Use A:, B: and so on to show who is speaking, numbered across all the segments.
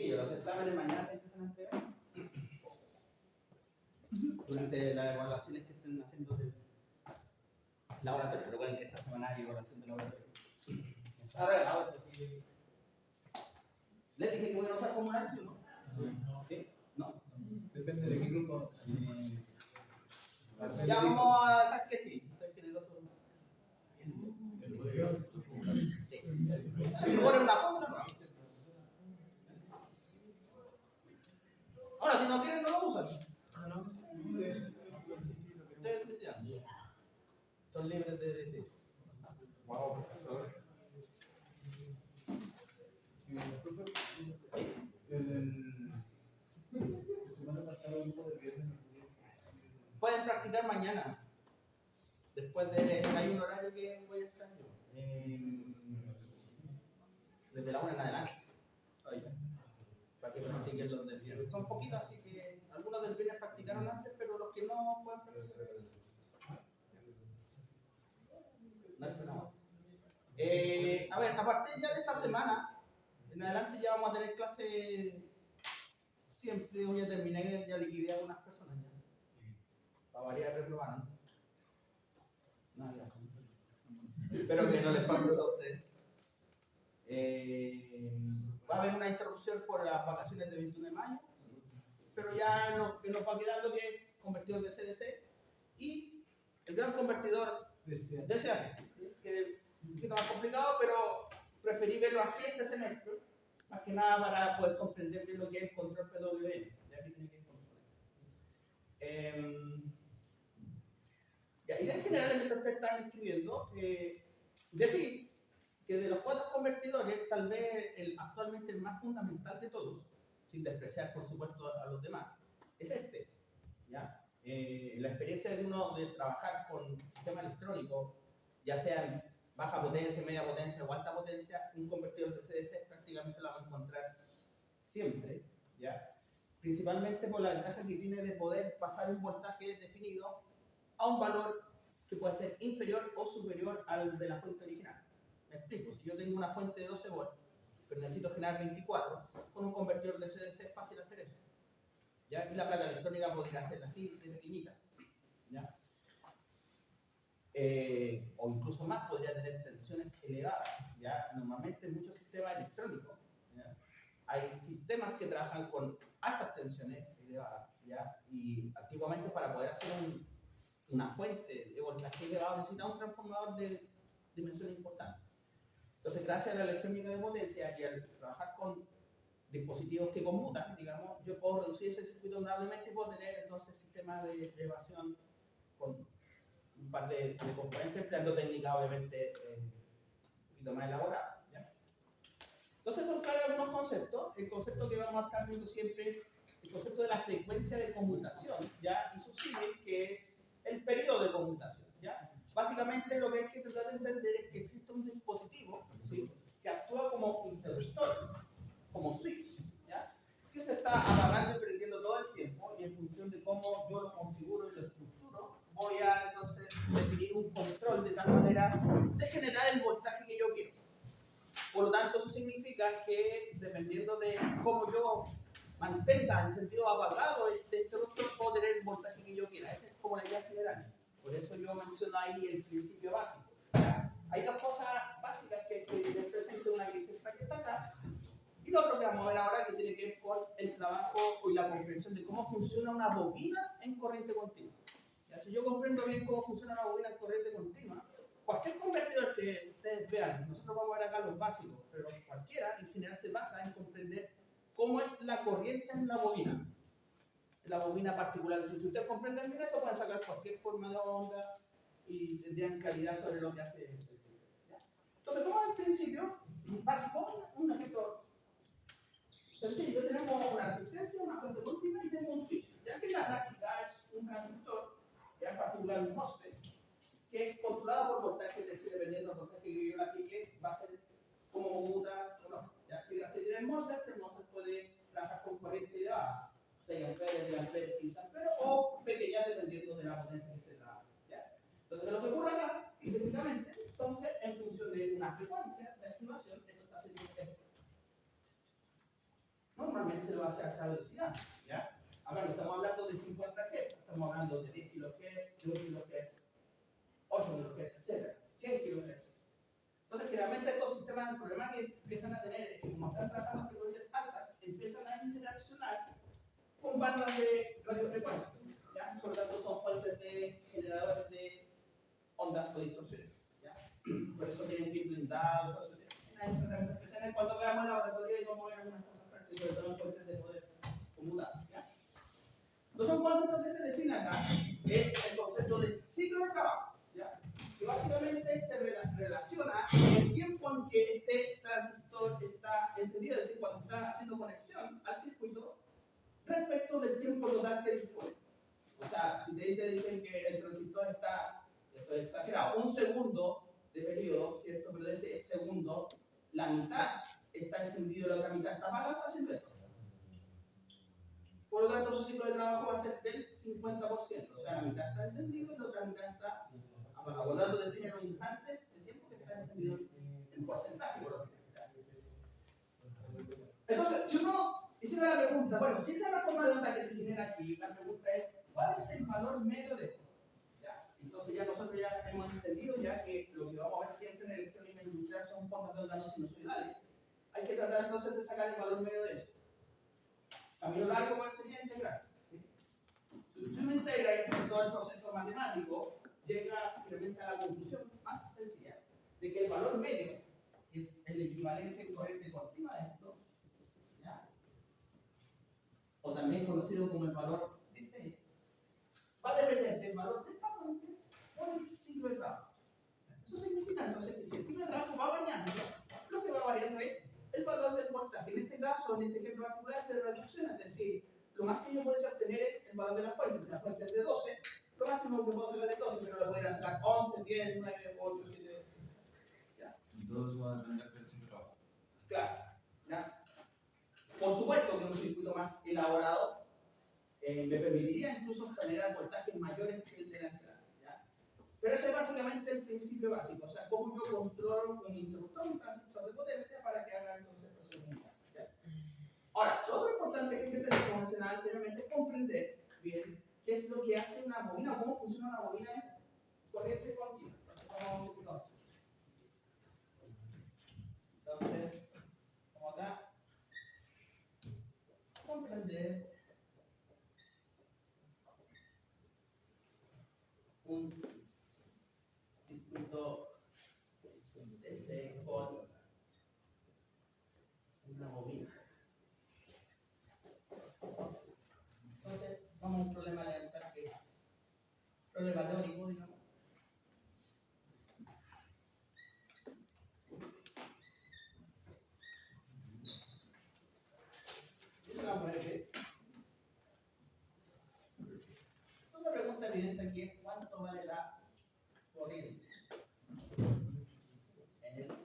A: Sí, los exámenes mañana se empiezan a entregar. Durante las evaluaciones que estén haciendo del laboratorio. Recuerden que esta semana hay evaluación del laboratorio. Ahora, les dije que voy a usar formularios, ¿no? ¿Sí? ¿No?
B: Depende de qué grupo.
A: Ya vamos a dejar que sí. Estoy generoso. Ponen una fórmula, ¿no? Ahora, si no quieren, no lo usan.
B: No.
A: Ustedes decían. Son libres de decir.
B: Wow, profesor. La semana pasada hubo de viernes.
A: Pueden practicar mañana. Después de. Hay un horario que voy a estar yo. Desde la 1 en adelante. Para que practiquen los del viernes. Son poquitos, así que algunos del viernes practicaron antes, pero los que no pueden practicar. No hay problema. A ver, a partir ya de esta semana, en adelante ya vamos a tener clase. Siempre voy a terminar, ya liquidé a algunas personas ya. Para variar, reprobaron. No, ya. Espero que no les pase eso a ustedes. Va a haber una interrupción por las vacaciones del 21 de mayo, pero ya que nos va quedando que es convertidor de CDC y el gran convertidor de CAC, que es un poquito más complicado, pero preferí verlo así este semestre, más que nada para poder comprender bien lo que es control PWM. Ya que tiene que ir control. Ideas generales que ustedes están escribiendo, decir que de los 4 convertidores, tal vez actualmente el más fundamental de todos, sin despreciar por supuesto a los demás, es este. ¿Ya? La experiencia de uno de trabajar con sistema electrónico, ya sea en baja potencia, media potencia o alta potencia, un convertidor de CDC prácticamente lo va a encontrar siempre, ¿ya? Principalmente por la ventaja que tiene de poder pasar un voltaje definido a un valor que puede ser inferior o superior al de la fuente original. Me explico, si yo tengo una fuente de 12 volts, pero necesito generar 24, con un convertidor de CDC es fácil hacer eso. ¿Ya? Y la placa electrónica podría hacerla así, de pequeñita. ¿Ya? O incluso más, podría tener tensiones elevadas. ¿Ya? Normalmente en muchos sistemas electrónicos, ¿ya? Hay sistemas que trabajan con altas tensiones elevadas. ¿Ya? Y antiguamente para poder hacer una fuente de voltaje elevado necesitaba un transformador de dimensión importante. Entonces, gracias a la electrónica de potencia y al trabajar con dispositivos que conmutan, digamos, yo puedo reducir ese circuito notablemente y puedo tener entonces sistemas de elevación con un par de componentes, empleando técnicas obviamente un poquito más elaboradas. ¿Ya? Entonces, son clave algunos conceptos. El concepto que vamos a estar viendo siempre es el concepto de la frecuencia de conmutación, ¿ya? Y su símil, que es el periodo de conmutación. ¿Ya? Básicamente, lo que hay que tratar de entender es que existe un dispositivo, ¿sí?, que actúa como interruptor, como switch, ¿ya?, que se está apagando y prendiendo todo el tiempo, y en función de cómo yo lo configuro y lo estructuro, voy a entonces definir un control de tal manera de generar el voltaje que yo quiero. Por lo tanto, eso significa que dependiendo de cómo yo mantenga el sentido apagado este interruptor, puedo tener el voltaje que yo quiera. Esa es como la idea general. Por eso yo menciono ahí el principio básico. ¿Ya? Hay dos cosas básicas que les presento, una que es esta que está acá, y lo otro que vamos a ver ahora que tiene que ver con el trabajo y la comprensión de cómo funciona una bobina en corriente continua. ¿Ya? Si yo comprendo bien cómo funciona una bobina en corriente continua, cualquier convertidor que ustedes vean, nosotros vamos a ver acá los básicos, pero cualquiera en general se basa en comprender cómo es la corriente en la bobina particular. Si ustedes comprenden bien eso, pueden sacar cualquier forma de onda y tendrían claridad sobre lo que hace el principio. Entonces, como en principio básico, un ejemplo sencillo, tenemos una resistencia, una fuente continua y tenemos un switch. Ya que en la práctica es un transistor, ya en particular un MOSFET, que es controlado por voltaje, es decir, dependiendo del voltaje que yo le aplique, va a ser como conmuta o no. Ya que si tiene el MOSFET puede trabajar con corriente elevada, 6 amperes, 10 amperes, 15 amperes, o pequeña dependiendo de la potencia que esté trabajando. Entonces, lo que ocurre acá, técnicamente, entonces, en función de una frecuencia de activación, esto está haciendo esto. Normalmente va a ser alta velocidad, ¿ya? Acá no estamos hablando de 50 Hz, estamos hablando de 10 kHz, 1 kHz, 8 kHz, etc. 100 kHz. Entonces, generalmente estos sistemas, el problema que empiezan a tener es que como están trabajando a frecuencias altas, empiezan a interaccionar con bandas de radiofrecuencia, ¿ya? Por lo tanto, son fuentes de generadores de ondas o distorsiones, ¿ya? Por eso tienen que ir blindados, todo eso. Cuando veamos el laboratorio y cómo ver algunas cosas prácticas, sobre todo en fuentes de poder comutadas, ¿ya? Entonces, un concepto que se define acá es el concepto del ciclo de trabajo, ¿ya? Que básicamente se relaciona el tiempo en que este transistor está encendido, es decir, cuando está haciendo conexión al circuito, respecto del tiempo total que dispone. O sea, si te dicen que el transistor está, esto es exagerado, un segundo de periodo, ¿cierto? Pero de ese segundo, la mitad está encendido, la otra mitad está apagada, está haciendo esto. Por lo tanto, su ciclo de trabajo va a ser del 50%, o sea, la mitad está encendido y la otra mitad está apagada. Por lo tanto, define los instantes de tiempo que está encendido en porcentaje, por lo menos. Entonces, si uno hiciera la pregunta, bueno, si esa es la forma de onda que se genera aquí, la pregunta es, ¿cuál es el valor medio de esto? ¿Ya? Entonces ya nosotros ya hemos entendido ya que lo que vamos a ver siempre en electrónica industrial son formas de onda no sinusoidales. Hay que tratar entonces de sacar el valor medio de eso. Camino largo, ¿cuál sería integrar? ¿Sí? Si uno integra y hace todo el proceso matemático, llega finalmente a la conclusión más sencilla de que el valor medio es el equivalente en corriente continua de esto, ¿ya? O también conocido como el valor de C, va a depender del valor de esta fuente por el ciclo de trabajo. Eso significa entonces que si el ciclo de trabajo va variando, lo que va variando es el valor del voltaje. En este caso, en este ejemplo particular, de reducción, es decir, lo más que yo puedo obtener es el valor de la fuente. Si la fuente es de 12, lo máximo que puedo sacar es 12, pero lo podría sacar 11, 10, 9, 8, 7. ¿Ya?
C: Y todo eso va a depender del ciclo de trabajo.
A: Claro. ¿Ya? Por supuesto que un circuito más elaborado me permitiría incluso generar voltajes mayores que el de la entrada. ¿Ya? Pero ese es básicamente el principio básico. O sea, cómo yo controlo un interruptor, un transistor de potencia para que haga entonces el proceso comunitario. Ahora, lo importante que tenemos que mencionar anteriormente es comprender bien qué es lo que hace una bobina, cómo funciona una bobina en corriente continua. Entonces, como acá, comprender un circuito DC con una bobina. Entonces, vamos a un problema elemental que es problema teórico, digamos. Una pregunta evidente aquí es ¿cuánto vale la corriente en el tiempo?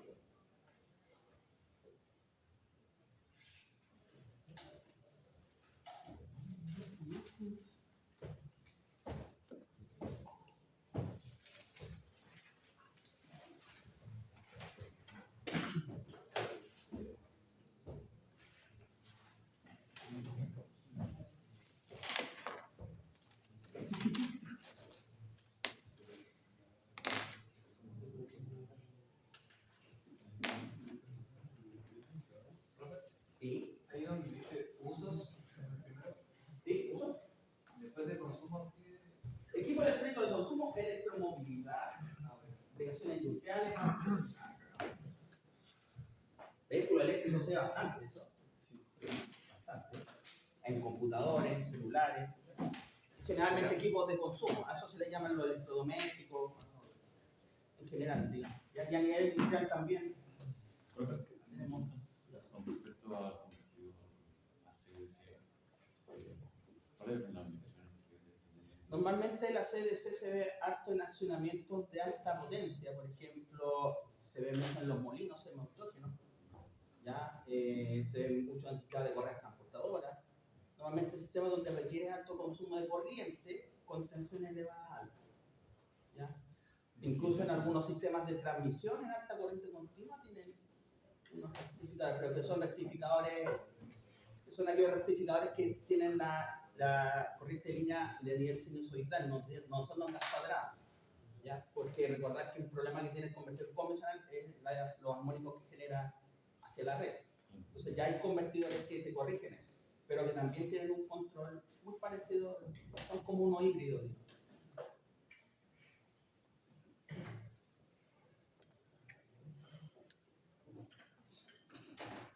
A: ¿Y?
B: Ahí donde dice usos,
A: ¿Sí? ¿Uso?
B: después de consumo,
A: Equipo electrónico de consumo, electromovilidad, aplicaciones industriales, vehículos eléctricos, sea bastante eso.
B: sí.
A: Bastante. En computadores, en celulares. Generalmente equipos de consumo, a eso se le llaman los electrodomésticos, en general, digamos. Y aquí a nivel industrial también tenemos.
C: Con respecto al convertidor ACDC, ¿cuál es la medición que tiene?
A: Normalmente la CDC se ve harto en accionamientos de alta potencia, por ejemplo, se ve mucho en los molinos semiautógenos, ¿ya? Se ve mucho en sistemas de correas transportadoras. Normalmente sistemas donde requiere alto consumo de corriente con tensiones elevadas altas, ¿ya? Incluso en algunos sistemas de transmisión en alta corriente continua tienen unos rectificadores, pero que son rectificadores que Son aquellos rectificadores que tienen la corriente de línea de nivel sinusoidal, no son ondas cuadradas. ¿Ya? Porque recordad que un problema que tiene el convertidor convencional es los armónicos que genera hacia la red. Entonces ya hay convertidores que te corrigen eso, pero que también tienen un control muy parecido, son como unos híbridos.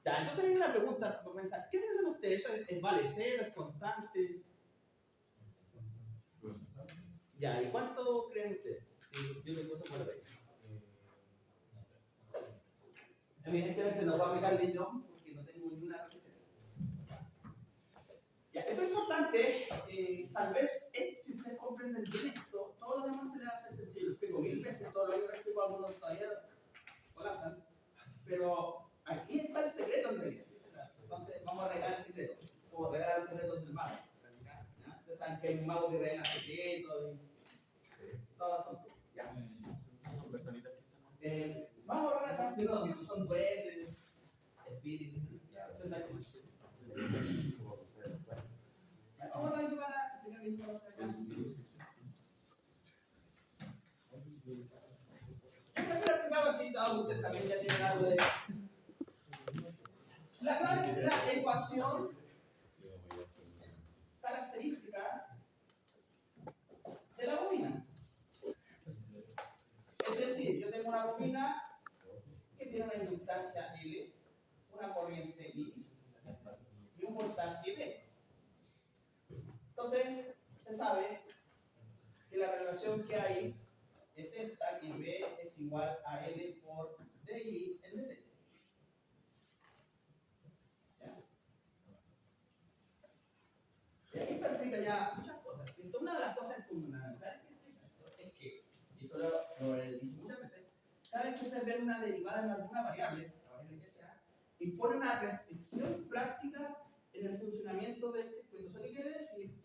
A: Ya, entonces hay una pregunta para pensar, ¿qué piensan ustedes? ¿Eso es vale cero, es constante? Ya, ¿y cuánto creen ustedes? Yo le puse por ahí. Evidentemente no voy a aplicar el idioma porque no tengo ninguna referencia. Ya, esto es importante, tal vez si ustedes comprenden bien esto, todo lo demás se les hace sencillo. Lo explico 1000 veces, todo lo que explico a algunos todavía colapsan, pero aquí está el secreto en realidad. Entonces vamos a regalar el secreto, como regalar el secreto del mago. Ustedes saben que hay un mago que regala secretos y todo eso. Ya.
D: Son personitas que están.
A: Vamos a regalar también, son duendes, espíritus. Vamos a ayudar a explicar bien todo esto. Así, dado ustedes también ya tienen algo de. La clave es la ecuación característica de la bobina. Es decir, yo tengo una bobina que tiene una inductancia L, una corriente I y un voltaje V. Entonces, se sabe que la relación que hay es esta, que V es igual a L por DI en DT. ¿Ya? Y aquí explica ya muchas cosas. Entonces, una de las cosas fundamentales que explica esto es que, y esto lo he dicho muchas veces, cada vez que ustedes ven una derivada en alguna variable, la variable que sea, impone una restricción práctica en el funcionamiento del circuito. ¿Eso qué quiere decir?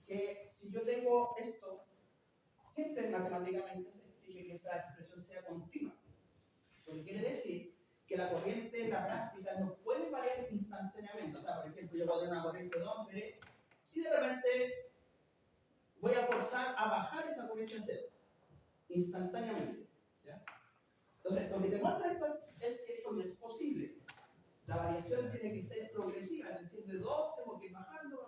A: Que si yo tengo esto, siempre matemáticamente se exige que esta expresión sea continua. Eso quiere decir que la corriente en la práctica no puede variar instantáneamente. O sea, por ejemplo, yo puedo tener una corriente de 2 y de repente voy a forzar a bajar esa corriente a cero instantáneamente. ¿Ya? Entonces, lo que te muestra esto es que esto no es posible. La variación tiene que ser progresiva, es decir, de 2 tengo que ir bajando.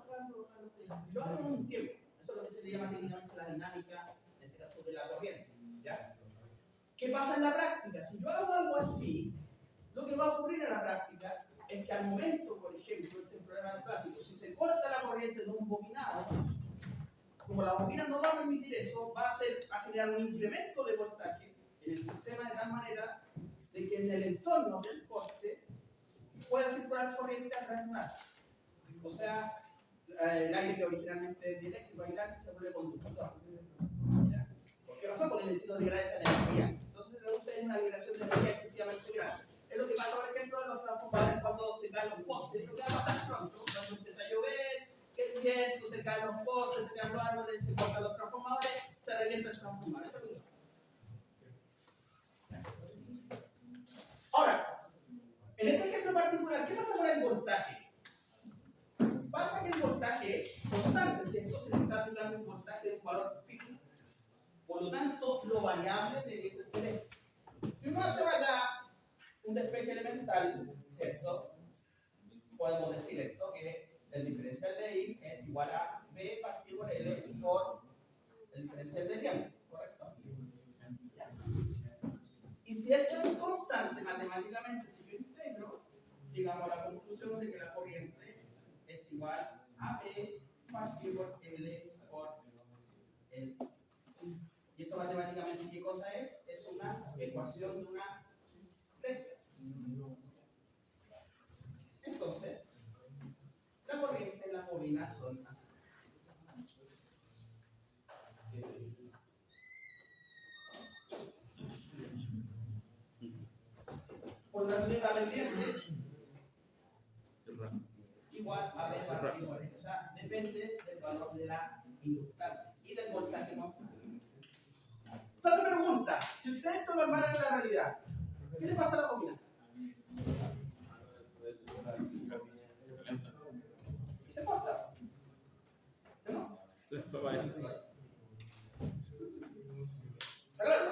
A: Yo hago en un tiempo. Eso es lo que se le llama técnicamente la dinámica, en este caso, de la corriente. ¿Ya? ¿Qué pasa en la práctica? Si yo hago algo así, lo que va a ocurrir en la práctica es que al momento, por ejemplo, este problema clásico, si se corta la corriente de un bobinado, como la bobina no va a permitir eso, va a generar un incremento de voltaje en el sistema de tal manera de que en el entorno del corte pueda circular corriente a través de un arco. O sea, el aire que originalmente es eléctrico aislante se vuelve conductor. ¿Por qué razón? Porque necesito liberar esa energía. Entonces se reduce en una liberación de energía excesivamente grande. Es lo que pasa, por ejemplo, en los transformadores cuando se caen los postes. Lo que va a pasar pronto, cuando empieza a llover, que el viento, se caen los postes, se caen los árboles, se cortan los transformadores, se revienta el transformador. Eso es lo que pasa. Ahora, en este ejemplo particular, ¿qué pasa con el voltaje? Pasa que el voltaje es constante, ¿cierto? Se le está aplicando un voltaje de un valor fijo. Por lo tanto, lo variable debería ser esto. Si uno hace allá un despeje elemental, ¿cierto? Podemos decir esto, que el diferencial de I es igual a B partido por L por el diferencial de diámetro, ¿correcto? Y si esto es constante matemáticamente, si yo integro, llegamos a la conclusión de que la corriente es igual a B partido por L por el. Y esto matemáticamente, ¿qué cosa es? Es una ecuación de una recta. Entonces, la corriente en la bobina son así. Por la unidad pendiente igual a B partido por L. O sea, depende del valor de la inductancia y del voltaje constante. Entonces pregunta, si ustedes esto lo armaran en la realidad, ¿qué le pasa a la bobina?
D: bueno.
A: ¿Está claro?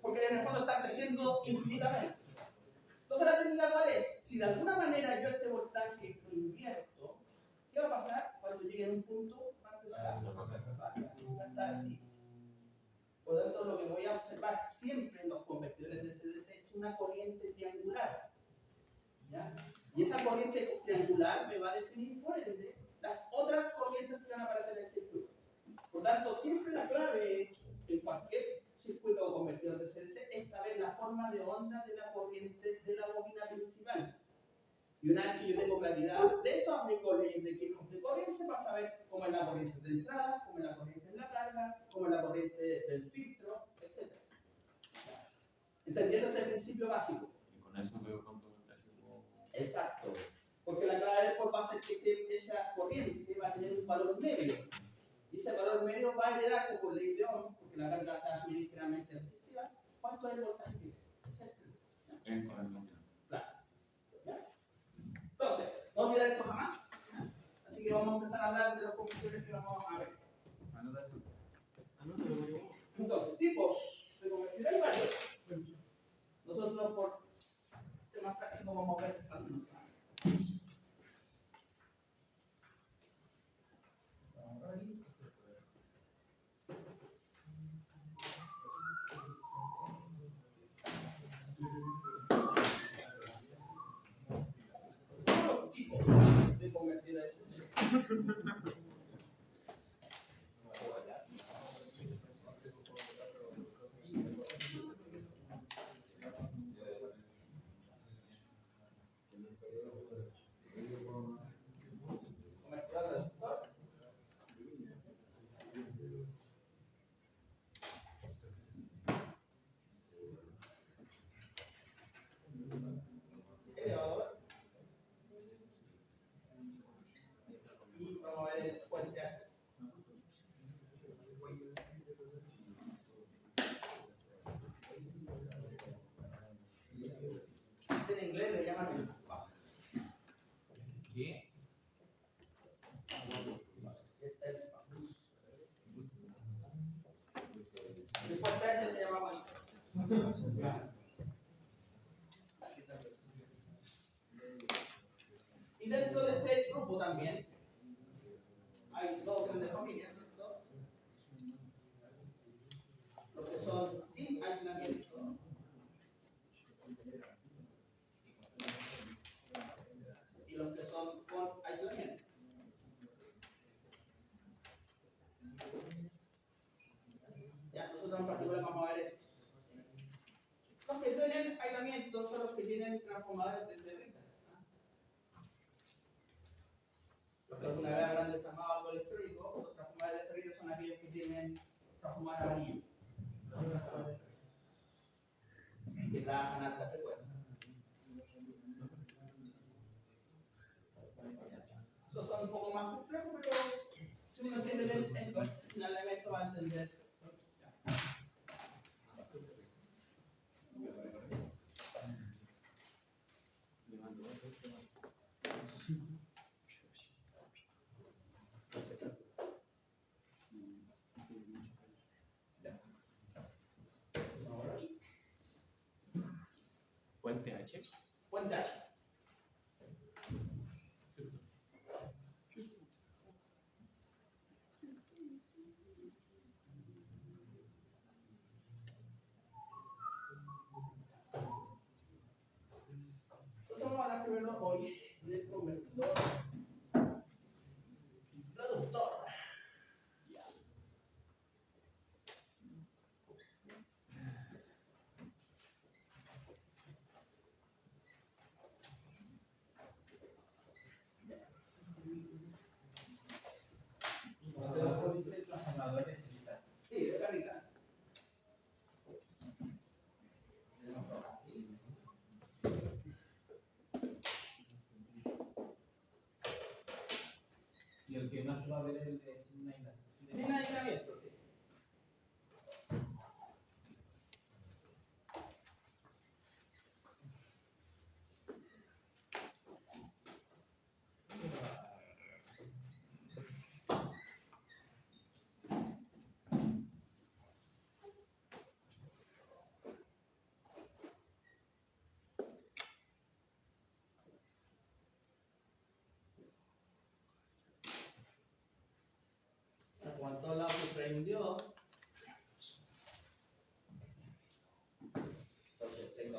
A: Porque en el fondo está creciendo infinitamente. Entonces la técnica cuál es, si de alguna manera yo este voltaje lo invierto, ¿qué va a pasar? Cuando llegue a un punto va a empezar a estar aquí. Por lo tanto, lo que voy a observar siempre en los convertidores de CDC es una corriente triangular. ¿Ya? Y esa corriente triangular me va a definir, por ende, las otras corrientes que van a aparecer en el circuito. Por lo tanto, siempre la clave es, en cualquier circuito o convertidor de CDC, es saber la forma de onda de la corriente de la bobina principal. Y una vez que yo tengo claridad de eso, aplico leyes de Kirchhoff de corriente para saber cómo es la corriente de entrada, cómo es la corriente en la carga, cómo es la corriente del filtro, etc. Entendiendo este principio básico.
C: Y con eso veo cuánto voltaje puedo.
A: Exacto. Porque la clave después va a ser que esa corriente va a tener un valor medio. Y ese valor medio va a heredarse por ley de Ohm, porque la carga se va a subir ligeramente resistiva. ¿Cuánto es el voltaje que
C: En con el número.
A: Claro. ¿Ya? Entonces, no olvidar esto jamás. ¿Ya? Así que vamos a empezar a hablar de los convertidores que vamos a ver.
B: Anota eso.
A: Entonces, tipos de convertidores hay varios. Nosotros por temas prácticos vamos a ver algunos. Los tipos de convertidores. Convertidor reductor. Elevador. Y vamos a ver el puente H. En inglés le llaman el FAC.
D: ¿Qué?
A: El puente H se llama monitor. Y dentro de este grupo también hay dos grandes familias, ¿cierto? Los que son sin aislamiento y los que son con aislamiento. Ya, nosotros en particular vamos a ver eso. Los que tienen aislamiento son los que tienen transformadores de ferrita. Los que alguna vez habrán desarmado algo electrónico, los transformadores de ferrita son aquellos que tienen transformadores amarillos. Que trabajan a alta frecuencia. Esos son un poco más complejos, pero si uno entiende bien esto, finalmente va a entender.
D: Puente H.
A: Puente H. Entonces vamos a hablar primero hoy del convertidor reductor. Sí, de carrita.
E: Y el que más se va a ver es una
A: Sin aislamiento, sí.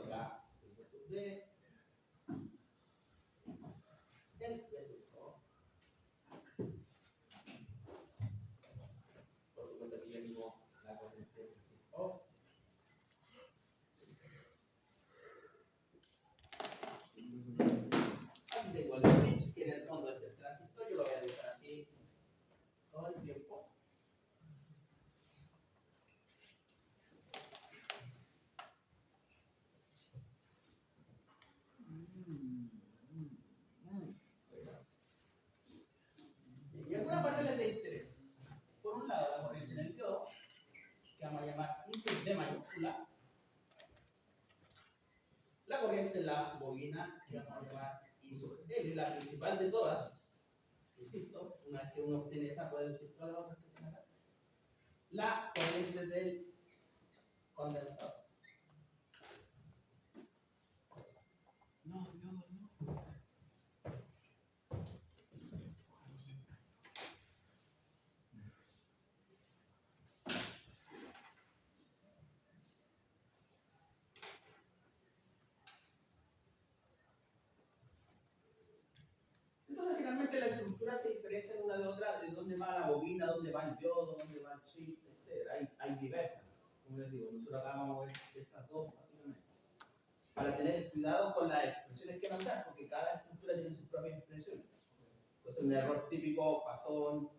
A: acá, el peso D, el peso O. Por supuesto aquí tengo la corriente O. Aquí tengo el switch, que en el fondo es el transistor, yo lo voy a dejar así todo el tiempo. Y algunas variables de interés. Por un lado, la corriente en el diodo, que vamos a llamar input D mayúscula. La corriente en la bobina, que vamos a llamar I sub L, la principal de todas. Insisto, una vez que uno obtiene esa, puede decir todas las otras que están acá. La corriente del condensador.
D: No.
A: Entonces, finalmente la estructura se diferencia una de otra, de dónde va la bobina, dónde va el diodo, dónde va el switch, etc. Hay diversas. Como les digo, nosotros acá vamos a ver estas dos, básicamente. Para tener cuidado con las expresiones que nos dan, porque cada estructura tiene sus propias expresiones. Entonces, un error típico pasó,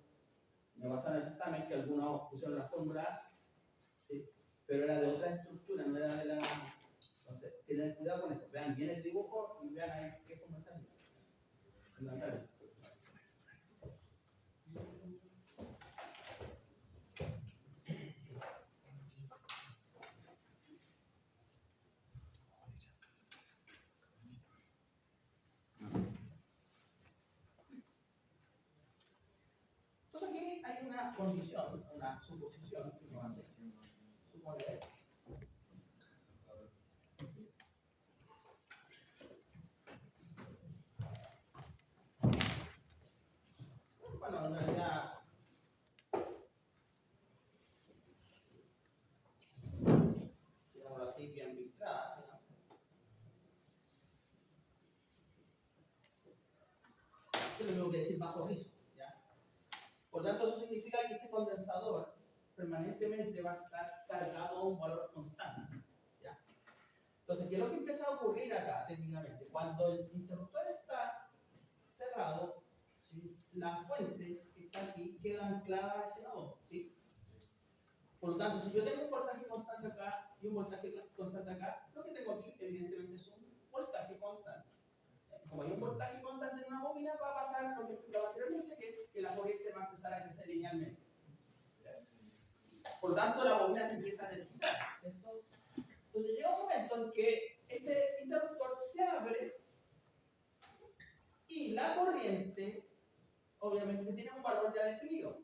A: me pasó en el examen que algunos pusieron las fórmulas, ¿sí? Pero era de otra estructura, no era de la. Entonces, tengan cuidado con eso. Vean bien el dibujo y vean ahí qué forma sale. Fundamental. Entonces aquí hay una condición, una suposición que nos hace suponer. Bueno, en realidad, digámoslo así, bien filtrada, digamos. Es lo mismo que decir bajo riesgo, ¿ya? Por tanto, eso significa que este condensador permanentemente va a estar cargado a un valor constante, ¿ya? Entonces, ¿qué es lo que empieza a ocurrir acá técnicamente? Cuando el interruptor está cerrado, ¿sí? La fuente que está aquí queda anclada a ese nodo, ¿sí? Por lo tanto, si yo tengo un voltaje constante acá y un voltaje constante acá, lo que tengo aquí evidentemente es un voltaje constante. Como hay un voltaje constante en una bobina, va a pasar lo que explicaba anteriormente, que la corriente va a empezar a crecer linealmente. Por lo tanto, la bobina se empieza a energizar. Entonces llega un momento en que este interruptor se abre y la corriente, obviamente, tiene un valor ya definido.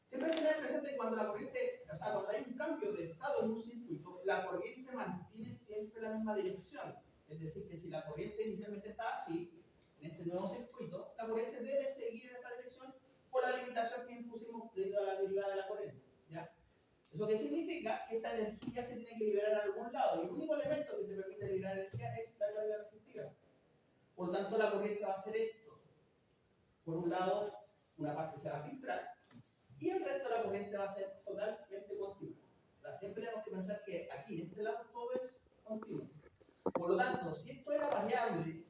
A: Siempre hay que tener presente que cuando la corriente, o sea, cuando hay un cambio de estado en un circuito, la corriente mantiene siempre la misma dirección. Es decir, que si la corriente inicialmente está así, en este nuevo circuito, la corriente debe seguir en esa dirección por la limitación que impusimos debido a la derivada de la corriente, ¿ya? ¿Eso qué significa? Que esta energía se tiene que liberar en algún lado, y el único elemento que te permite liberar energía es la carga resistiva. Por lo tanto, la corriente va a hacer esto. Por un lado, una parte se va a filtrar, y el resto de la corriente va a ser totalmente continua. O sea, siempre tenemos que pensar que aquí, en este lado, todo es continuo. Por lo tanto, si esto era variable,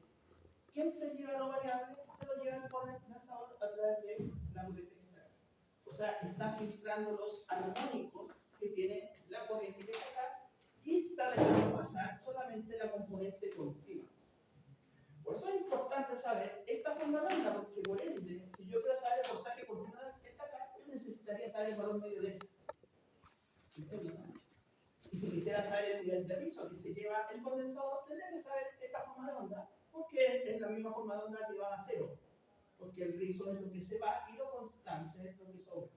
A: ¿quién se lleva lo variable? Se lo lleva el condensador a través de la corriente que está acá. O sea, está filtrando los armónicos que tiene la corriente que está acá y está dejando pasar solamente la componente continua. Por eso es importante saber esta forma de onda, porque por ende, si yo quiero saber el voltaje continuo que está acá, yo necesitaría saber el valor medio de este. Y si quisiera saber el nivel de rizo que se lleva el condensador, tendría que saber esta forma de onda, porque es la misma forma de onda llevada a cero. Porque el rizo es lo que se va y lo constante es lo que sobra.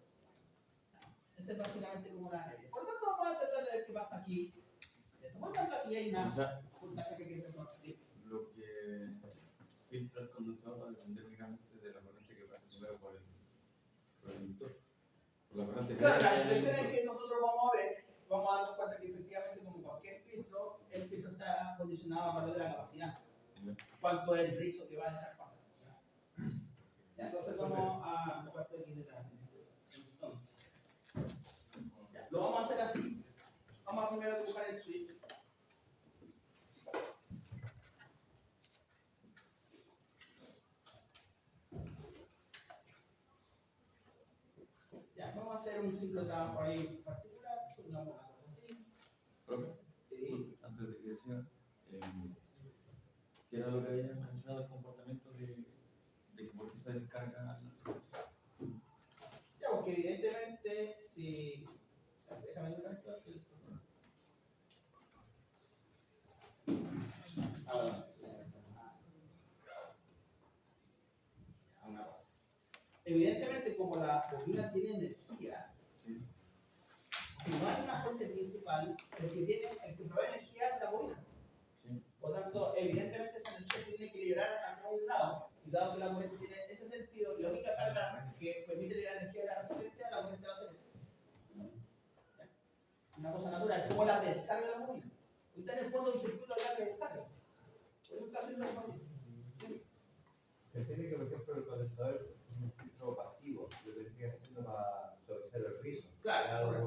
A: Esa es básicamente como la ley. Por lo tanto, vamos a tratar de ver qué pasa aquí. Por lo tanto, aquí hay una voltaje que quiere repartir.
C: Lo que filtra el condensador va a depender únicamente de la corriente que pasa por el inductor. Por la corriente
A: Claro, las
C: que
A: expresiones que nosotros vamos a ver vamos a darnos cuenta que efectivamente, como cualquier filtro, el filtro está condicionado a partir de la capacidad. ¿Cuánto es el rizo que va a dejar pasar? Ya, entonces vamos a la parte de aquí detrás. Entonces, ya, lo vamos a hacer así. Vamos a primero dibujar el switch. Ya, vamos a hacer un simple trabajo ahí particular. Pongamos una cosa así.
C: Profe,
A: Sí.
C: antes de que decía, ¿qué era lo que habías mencionado el comportamiento de que por qué se descarga la
A: Ya, porque evidentemente, si. Déjame ver esto. Ahora, evidentemente, como la bobina tiene energía,
C: Sí.
A: si no hay una fuente principal, el que provee energía es la bobina.
C: Sí.
A: Por tanto, evidentemente esa energía se tiene que liberar hacia un lado, y dado que la corriente tiene ese sentido, y la única carga que permite liberar energía de la resistencia, la corriente va a ser una cosa natural, es como la descarga de la bobina. Está en el fondo de un circuito de que descarga. Por eso está haciendo la bobina.
F: Se entiende que, por ejemplo, el condensador es un filtro pasivo, lo que estoy haciendo para suavizar el rizo.
A: Claro,
F: La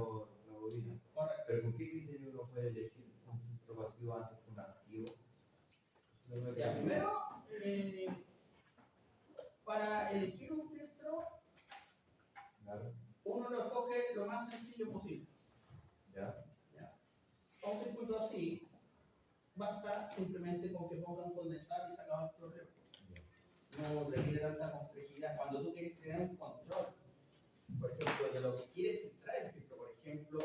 F: bobina.
A: Correcto.
F: Pero ¿con qué criterio uno puede elegir un filtro pasivo antes que un activo?
A: Ya, primero, para elegir un filtro,
F: Claro.
A: uno lo escoge lo más sencillo posible.
F: ¿Ya?
A: Para un circuito así, basta simplemente con que ponga un condensador y se acaba el problema. No requiere tanta complejidad. Cuando tú quieres tener un control, por ejemplo, de lo que quiere filtrar el filtro, por ejemplo,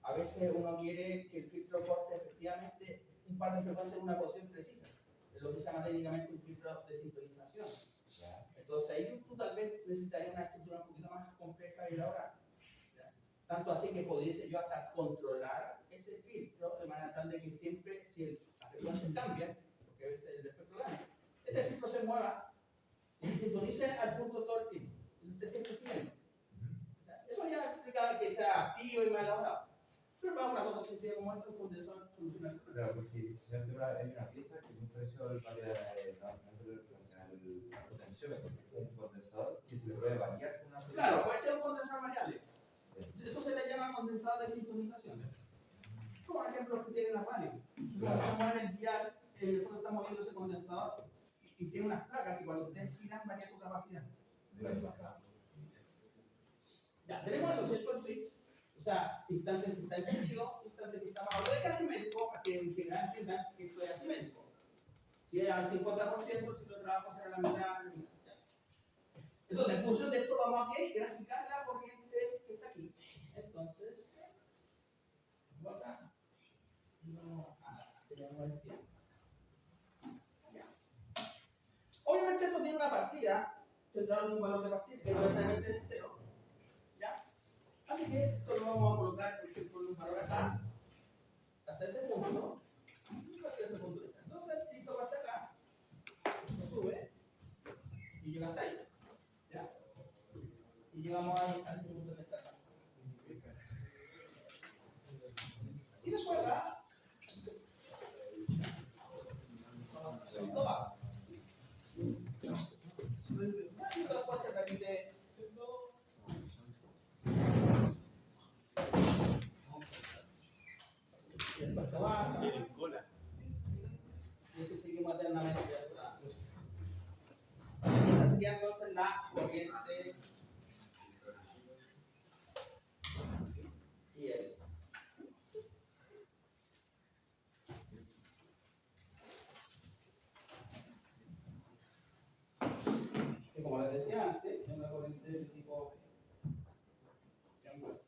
A: a veces uno quiere que el filtro corte efectivamente un par de frecuencias en una posición precisa. Es lo que se llama técnicamente un filtro de sintonización.
F: ¿Ya?
A: Entonces ahí tú tal vez necesitarías una estructura un poquito más compleja y elaborada. ¿Ya? Tanto así que pudiese yo hasta controlar ese filtro de manera tal de que siempre, si las frecuencias cambian, porque a veces el espectro cambia, este filtro se mueva y se sintonice al punto todo el tiempo. Usted siempre siguiendo. Eso ya explica que está activo y mal elaborado. Pero para una cosa sencilla como esto, un condensador soluciona el problema.
F: Claro, porque si no hay una pieza que es un precio del potenciómetro, un condensador que se le puede variar con una pieza.
A: Claro, puede ser un condensador variable. Eso se le llama condensador de sintonización. Como por ejemplo los que tienen la radio. Cuando se mueve el dial, en el fondo está moviendo ese condensador y tiene unas placas que cuando ustedes giran varía su capacidad. Ya, tenemos eso, ¿cierto? El switch. O sea, instante que está encendido, instante que está apagado. Es asimétrico, para que en general entiendan que esto es asimétrico. Si es al 50%, el ciclo de trabajo será la mitad. Entonces, en función de esto, vamos a graficar la corriente que está aquí. Entonces, vamos acá. Y vamos a tenemos el tiempo. Ya. Obviamente, esto tiene una partida, tendrá un valor de partida, que no necesariamente es cero. Así que esto lo vamos a colocar, por ejemplo, en un valor acá, hasta ese punto, hasta ese punto. Entonces, si esto va hasta acá, esto sube y llega hasta ahí. ¿Ya? Y llegamos ahí al punto que está acá. Y después acá, esto va. Y después se repite. Y después esto baja. Y eso sigue maternamente. Y esta sería entonces la corriente y el. Que como les decía antes, es una corriente de tipo triangular.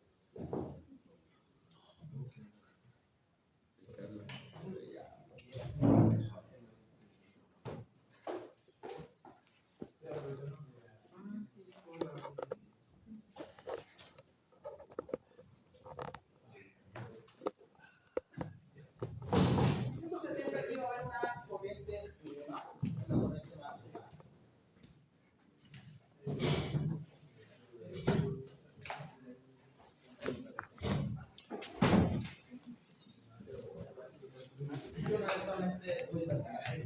A: yo honestamente voy a tratar.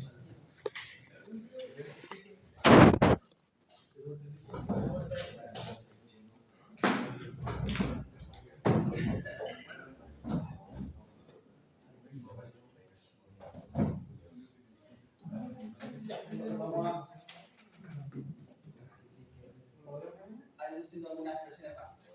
A: Vamos a decir algunas expresiones básicas.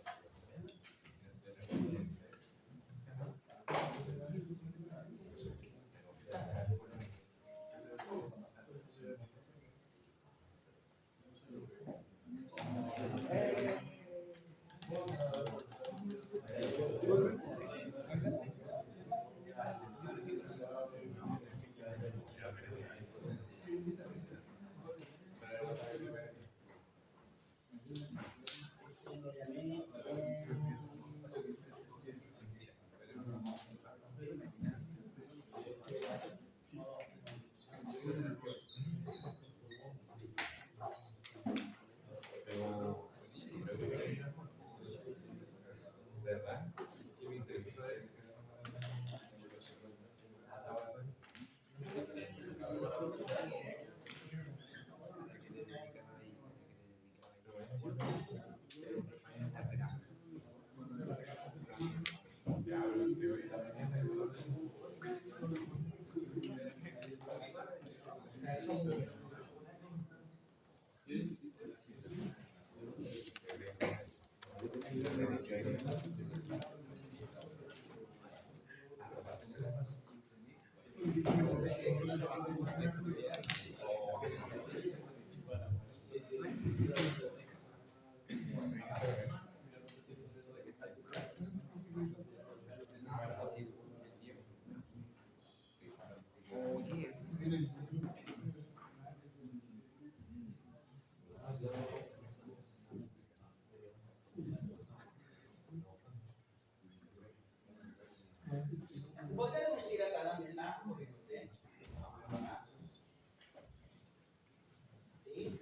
A: Podría deducir acá también la corriente. ¿Sí?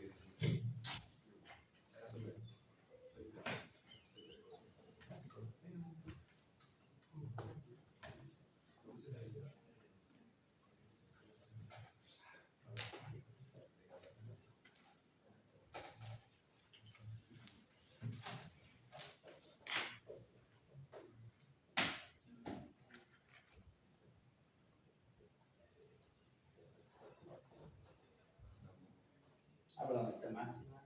A: Perdón, esta máxima.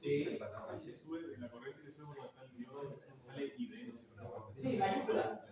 A: Sí.
G: La corriente que sube por acá el diodo sale ID.
A: Sí, mayúscula.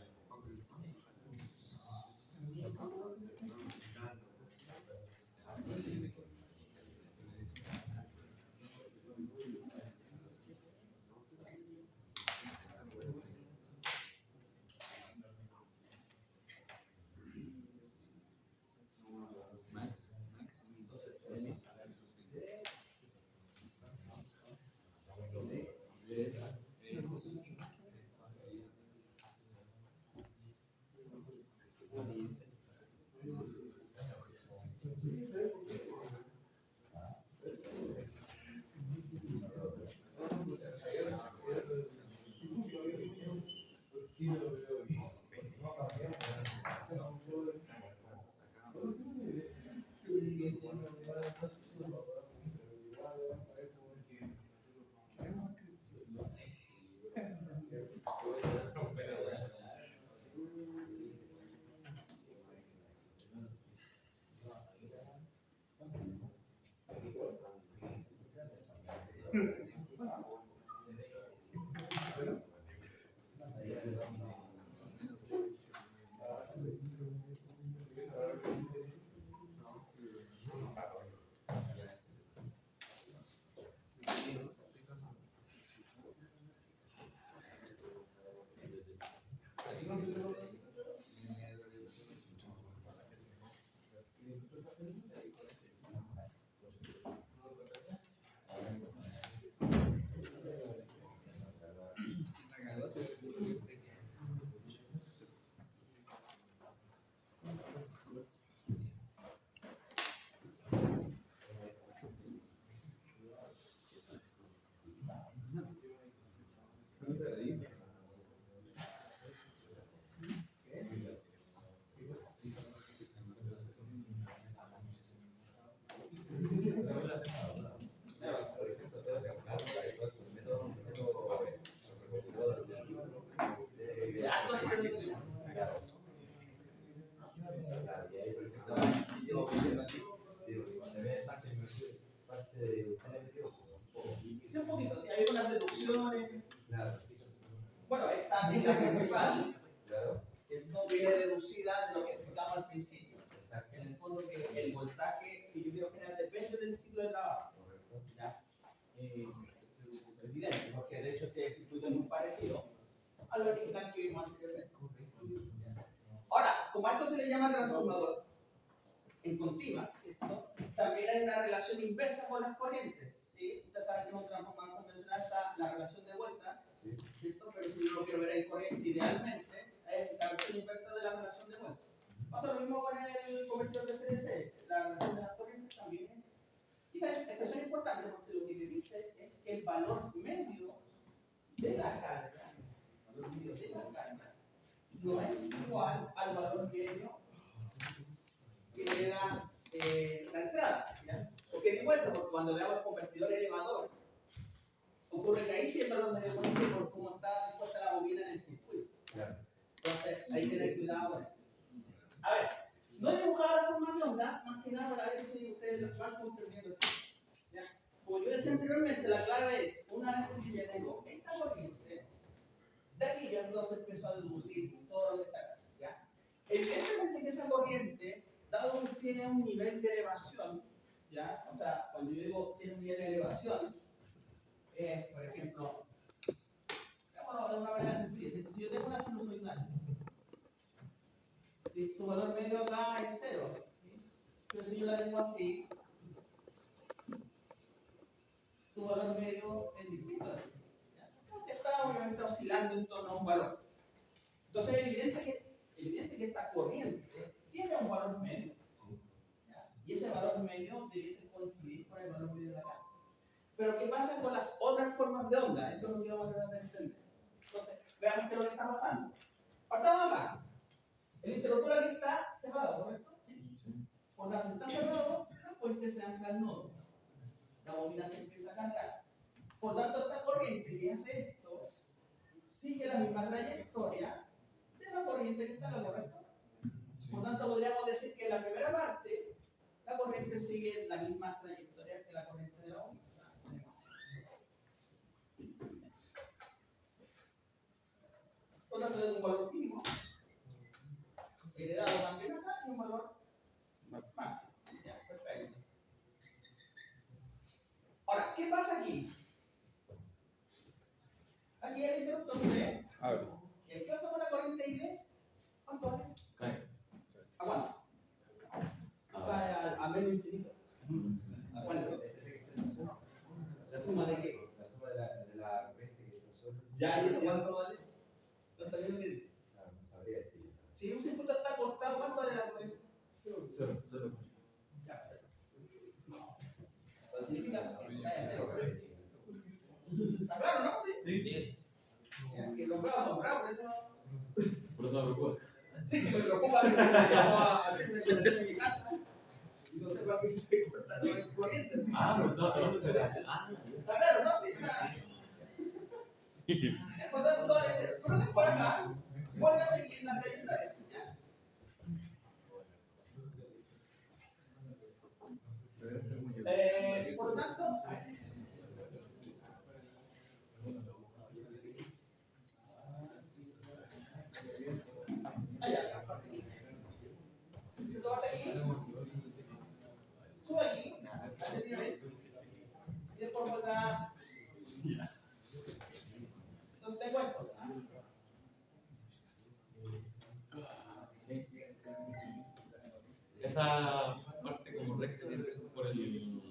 A: Sí, un poquito, si hay unas deducciones. Bueno, esta es la principal, que no viene deducida de lo que explicamos al principio. En el fondo, que el voltaje que yo quiero generar depende del ciclo de trabajo. ¿Ya? Es evidente, porque de hecho este circuito es muy parecido a lo original que vimos anteriormente. Ahora, como a esto se le llama transformador en continua, ¿cierto? También hay una relación inversa con las corrientes. ¿Sí? Usted sabe que en un transformador convencional está la relación de vuelta, ¿cierto? Pero si yo lo quiero ver en corriente, idealmente es la relación inversa de la relación de vuelta. Pasa lo mismo con el convertidor de CDC. La relación de las corrientes también es. Y esa expresión es importante porque lo que te dice es que el valor medio de la carga, no es igual al valor medio que le da la entrada. ¿Ya? Porque de vuelta, porque cuando veamos el convertidor elevador, ocurre que ahí sí el valor medio cuenta por cómo está dispuesta la bobina en el circuito. Entonces, hay que tener cuidado con eso. A ver, no he dibujado la forma de onda, más que nada para ver si ustedes los van comprendiendo. ¿Ya? Como yo decía anteriormente, la clave es, una vez que ya tengo esta corriente, de aquí yo entonces empiezo a deducir todo lo que está acá. ¿Ya? Evidentemente que esa corriente, dado que tiene un nivel de elevación, ¿ya? O sea, cuando yo digo tiene un nivel de elevación, por ejemplo, veámoslo de una manera sencilla. Si yo tengo una sinusoidal, ¿sí? Su valor medio acá es 0. ¿Sí? Pero si yo la tengo así, su valor medio es distinto. Porque está obviamente oscilando en torno a un valor. Entonces es evidente que esta corriente tiene un valor medio. ¿Ya? Y ese valor medio debe coincidir con el valor medio de la carga. Pero ¿qué pasa con las otras formas de onda? Eso es lo que vamos a tratar de entender. Entonces, veamos qué es lo que está pasando. Partamos acá. El interruptor aquí está cerrado, ¿correcto? Sí. Por tanto, está cerrado, la fuente se ancla al nodo. La bobina se empieza a cargar. Por tanto, esta corriente que hace esto sigue la misma trayectoria de la corriente que está acá, ¿correcto? Por tanto, podríamos decir que en la primera parte la corriente sigue la misma trayectoria que la corriente de la bobina. Por tanto, es un valor mínimo, heredado también acá, y un valor máximo. Ya, perfecto. Ahora, ¿qué pasa aquí? Aquí el interruptor C. ¿Y qué pasa con la corriente ID? ¿Cuánto vale? ¿A cuánto? A menos infinito. ¿A cuánto? ¿La suma de qué?
F: La suma de la corriente que pasó.
A: Ya, ¿y eso cuánto vale? ¿No está bien lo que dice?
F: No sabría decir.
A: Si un circuito está cortado, ¿cuánto vale la corriente?
G: Cero.
A: Ya, perfecto. Eso significa que está de cero. ¿Está claro, no? Sí.
C: Sí.
A: Ya, que los veo asombrados, por eso.
C: Por me preocupa.
A: Sí, me preocupa que se llamo a hacer una instalación en mi casa y no sepa que se corta la corriente.
C: Ah, pero estaba hablando de la. Ah,
A: Está claro, ¿no? Sí, está. Es por tanto, todo ese. Pero después acá, vuelve a seguir la trayectoria. ¿Ya? Por lo tanto, allá, parte aquí. Se sube aquí, sube aquí, hace nivel, y después vuelve a. Entonces te cuento.
C: esa parte como recta tiene que ser por el.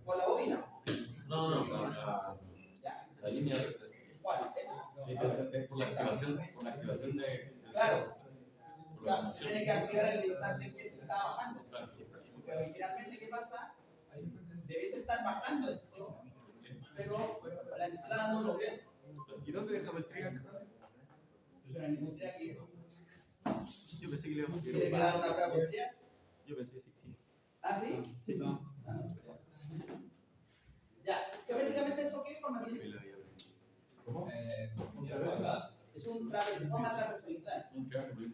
A: Por la bobina.
C: No,
A: Ya.
C: la línea recta.
A: ¿Cuál? ¿Esa?
C: Sí, es por la activación de.
A: Claro.
C: Por la
A: Ya,
C: conexión.
A: tiene que activar el instante que te está bajando.
C: Claro.
A: Porque originalmente, ¿qué pasa? Debes estar bajando esto, pero la entrada no lo ve.
D: ¿Y dónde dejamos el triángulo?
A: Entonces, la ningún sea aquí.
D: Yo pensé que le íbamos a
A: ¿Quiere que le haga una prueba por día?
D: Yo pensé que sí.
A: ¿Ah, sí?
D: Sí.
A: No. Ah, no. Ya, geométricamente eso qué forma tiene?
F: ¿Cómo?
A: Es un forma trapezoidal.
C: Un triángulo.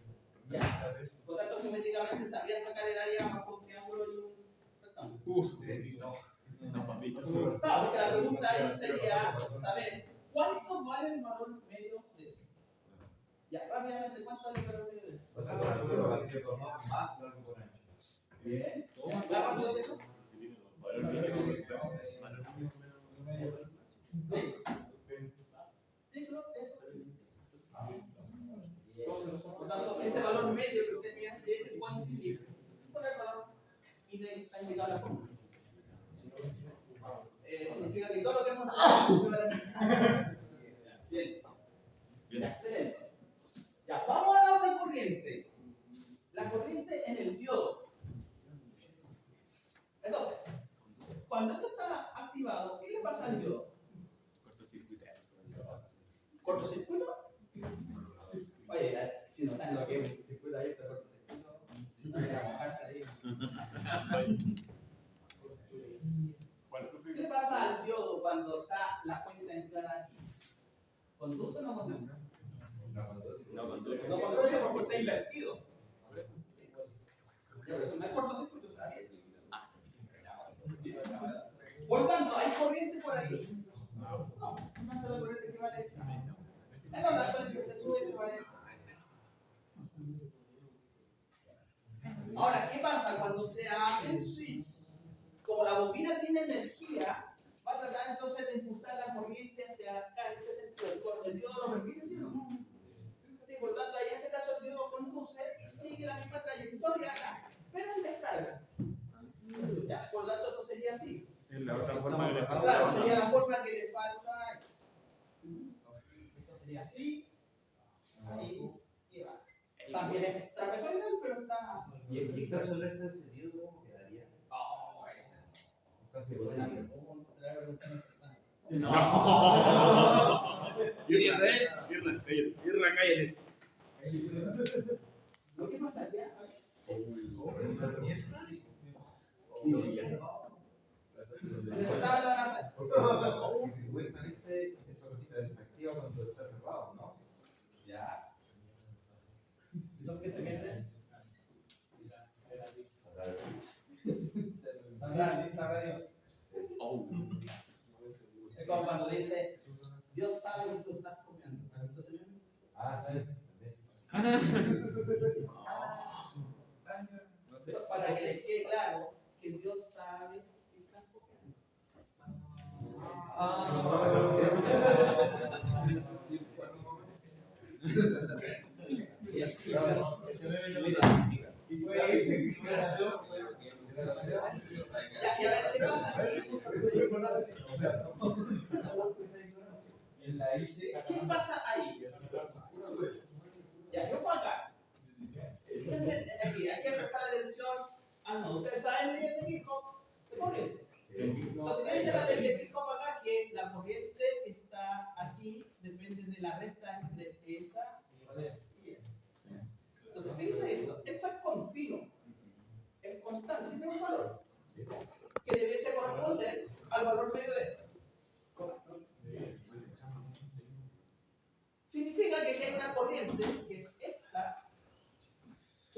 A: Ya. Por tanto, geométricamente sabría sacar el área bajo un triángulo y un rectángulo.
D: No, papito.
A: No, porque la pregunta ahí sería saber cuánto vale el valor medio de eso. Ya, rápidamente, ¿cuánto vale el valor medio de eso?
F: O sea, con altura va a ser más largo por ancho.
A: Bien. ¿Más rápido que eso? Sí, creo que eso. Por tanto, ese valor medio que usted mide es cuantitativo. ¿Cuál es el valor? Y le ha indicado la fórmula. Significa que todo lo que hemos hecho. Bien.
C: Bien.
A: Excelente. Ya, vamos a la otra corriente. La corriente en el diodo. Entonces, cuando esto está activado, ¿qué le pasa al diodo? ¿Cortocircuito? Oye, si no saben lo que es un circuito abierto, cortocircuito, van a mojarse ahí. ¿Qué le pasa al diodo cuando está la fuente anclada aquí? ¿Conduce o no conduce?
D: No, conduce.
A: No conduce porque está invertido. Ya, pero eso no es cortocircuito, o sea, abierto. Por tanto, ¿hay corriente por ahí? No, no la corriente que vale esa. Es la corriente que te sube que vale esa. Ahora, ¿qué pasa cuando se abre el switch? Como la bobina tiene energía, va a tratar entonces de impulsar la corriente hacia acá, en este sentido. El diodo lo permite, ¿sí o no? Sí, por lo tanto, ahí en este caso el diodo conduce y sigue la misma trayectoria acá, pero en descarga. Ya, por lo tanto, esto sería así.
G: Es la otra forma de dejar.
A: Claro, sería la forma que le falta ahí. Esto sería así, ahí y va. También es trapezoidal, pero está.
F: ¿Y en caso de este encendido, cómo quedaría?
A: Oh,
F: Casi
A: buena
F: igual.
A: pregunta, te la voy a preguntar en
G: Irra, cállate.
A: lo que pasaría. Necesitaba la naranja.
F: Porque si supuestamente eso se desactiva cuando está cerrado, ¿no?
A: Ya. Entonces, ¿qué se mete? Sabrá Dios. Es como cuando dice, Dios sabe lo que tú estás comiendo. Entonces,
F: Ah, sí.
A: para que les quede claro que Dios sabe que estás comiendo. Y así, y a ver qué pasa aquí. ¿Qué pasa ahí? Ya, yo juego acá. Fíjense, aquí, hay que prestar atención al nodo. Ustedes saben leyes de Kirchhoff de corriente. Entonces, ¿qué dice la ley de Kirchhoff acá? Que la corriente que está aquí depende de la resta entre esa y esa.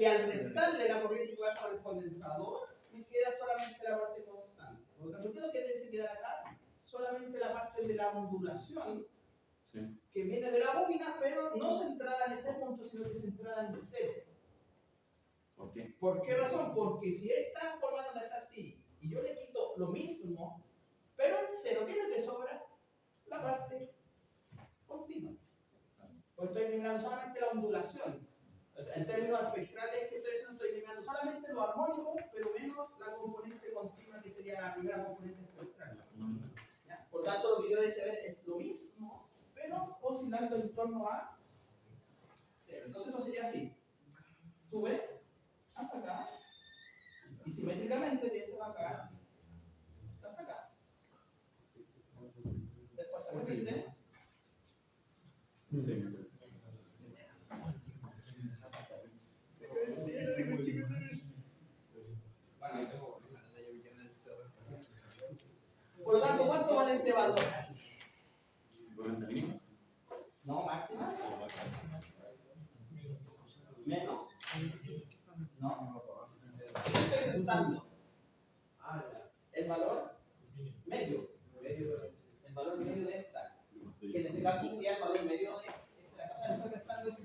A: que al restarle la corriente que pasa por el condensador, me queda solamente la parte constante. Por lo tanto, ¿qué es lo que debe quedar acá? Solamente la parte de la ondulación
C: Sí.
A: que viene de la bobina, pero no centrada en este punto, sino que centrada en cero.
C: ¿Por qué?
A: ¿Por qué razón? Porque si esta forma no es así y yo le quito lo mismo, pero en cero, ¿qué es lo que sobra? La parte continua. Pues estoy eliminando solamente la ondulación. O sea, en términos espectrales, que estoy eliminando solamente lo armónico, pero menos la componente continua, que sería la primera componente espectral. ¿Ya? Por tanto, lo que yo deseo ver es lo mismo, pero oscilando en torno a cero. Entonces, no sería así. Sube hasta acá, y simétricamente de ese va acá hasta acá. Después se repite.
C: Sí.
A: Por lo tanto, ¿cuánto vale este valor?
C: ¿40 mínimos?
A: No, máxima. Menos. No. Estoy resultando. El valor medio. El valor medio de esta. Que en este caso sería el valor medio de la cosa que estoy restando es.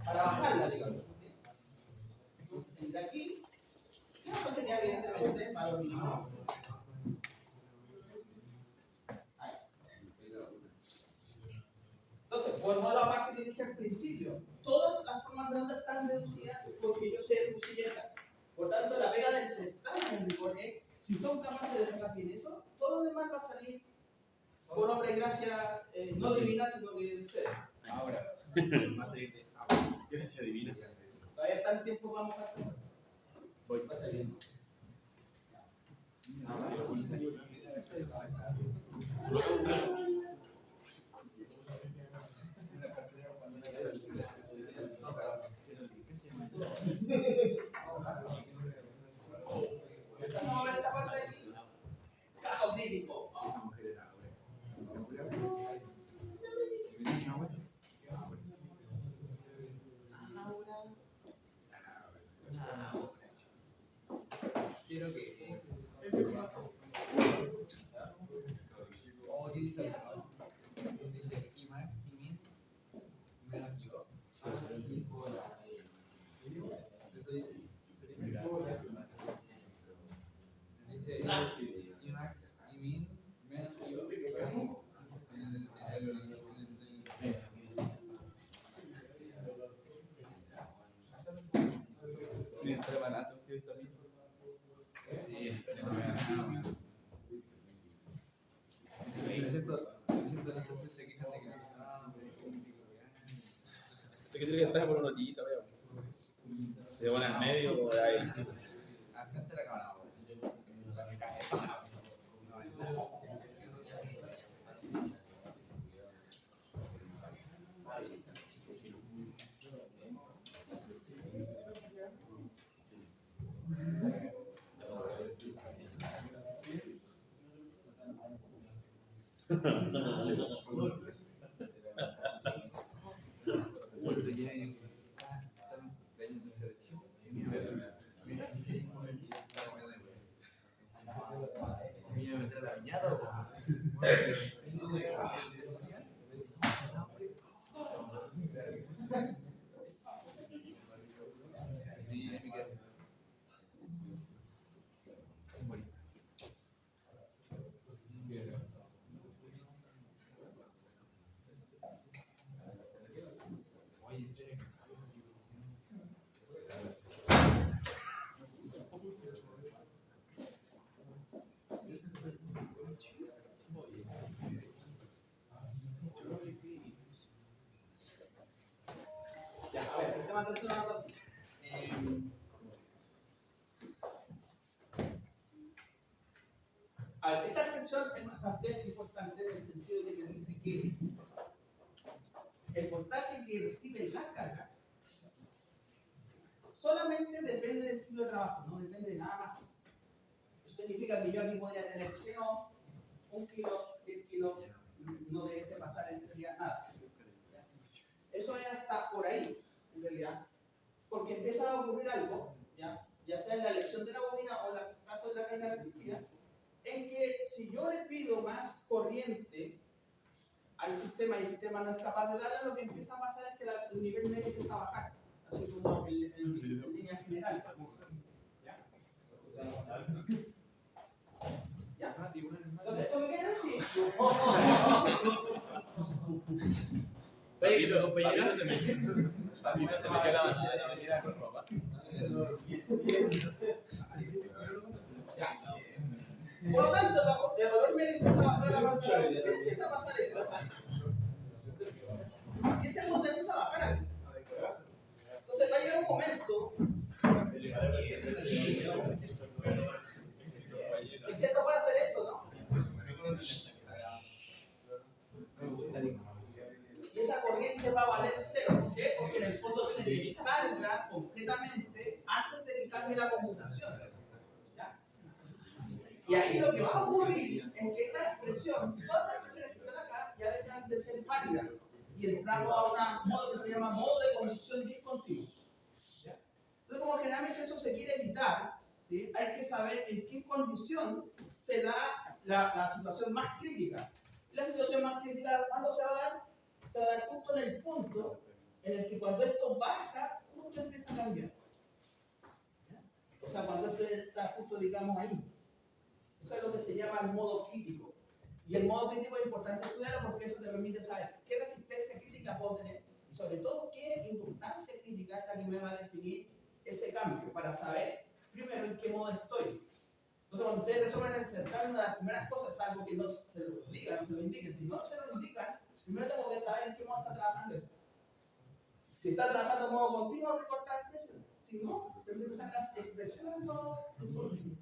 A: Para bajarla, digamos. De aquí, esto sería evidentemente el valor mínimo. Ahí. Entonces, vuelvo a la parte que dije al principio. Todas las formas redondas están reducidas porque yo sé reducir esta. Por tanto, la pega del certamen en rigor es, si son capaces de sacar bien eso, todo lo demás va a salir por obra y gracia, no divina, sino que de ustedes.
D: Ahora, va a salir de gracia divina.
A: Todavía está en tiempo, vamos a hacer.
D: Voy.
A: Va a estar bien. Vamos a ver esta parte de aquí. Caso típico.
B: Quiero que. O utiliza el dice IMAX, IMIN, menos yo. Eso dice. Dice IMAX, IMIN, menos yo.
D: Mientras barato, usted también.
B: Sí, se quejan de que no
D: Es que tiene que estar por una horita, veo. Te pones al medio o de ahí.
B: al frente de la cámara.
A: Ya, a ver, el tema tercero es así. A ver, esta expresión es bastante importante en el sentido de que dice que el voltaje que recibe la carga solamente depende del ciclo de trabajo, no depende de nada más. Eso significa que yo aquí podría tener 100 ohms, 1 kilo, 10 kilos, no debe pasar en realidad nada. Eso es hasta por ahí, en realidad. empieza a ocurrir algo, ya sea en la elección de la bobina o en el caso de la carga resistida, en que si yo le pido más corriente al sistema y el sistema no es capaz de darle, lo que empieza a pasar es que el nivel medio empieza a bajar, así como en línea general. ¿Ya? Entonces, ¿eso qué quiere decir?
D: Papito, compañero, se metió la bandera con ropa.
A: Por lo tanto, el valor medio empieza a bajar la marcha. ¿Qué empieza a pasar esto? Y este punto empieza a bajar aquí. Entonces va a llegar un momento en que esto puede hacer esto, ¿no? Y esa corriente va a valer cero. ¿Por qué? Porque en el fondo se descarga completamente antes de que cambie la conmutación. ¿Ya? Y ahí lo que va a ocurrir es que esta expresión, todas las expresiones que están acá, ya dejan de ser válidas. Y entramos a un modo que se llama modo de condición discontinua. ¿Ya? Entonces, como generalmente eso se quiere evitar, ¿sí? Hay que saber en qué condición se da la situación más crítica. La situación más crítica, ¿cuándo se va a dar? Se va a dar justo en el punto en el que cuando esto baja, justo empieza a cambiar. ¿Ya? O sea, cuando esto está justo, digamos, ahí. Eso es lo que se llama el modo crítico. Y el modo crítico es importante estudiarlo porque eso te permite saber qué resistencia crítica puedo tener y sobre todo qué inductancia crítica es la que me va a definir ese cambio para saber primero en qué modo estoy. Entonces, cuando ustedes resuelven el certamen, una de las primeras cosas es algo que no se lo digan, no se lo indiquen. Si no se lo indican, primero tengo que saber en qué modo está trabajando esto. Si está trabajando en modo continuo, recortar expresiones. Si no, tendré que usar las expresiones en modo continuo.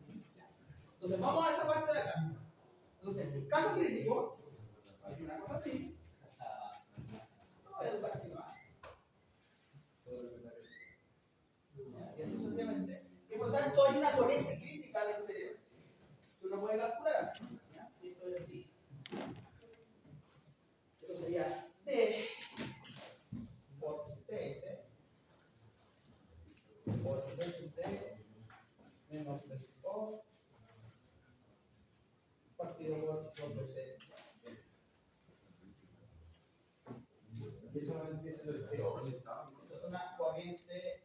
A: Entonces, vamos a esa parte de acá. Entonces, el caso crítico, hay una cosa así. No voy a educar así, ¿no? Y así sucesivamente. Y por tanto, hay una corriente crítica de interés que uno puede calcular. ¿Ya? Y esto es así. Esto sería D por TS por TS menos O partido por PC.
F: Y eso no empieza en el T8.
A: Esto es una corriente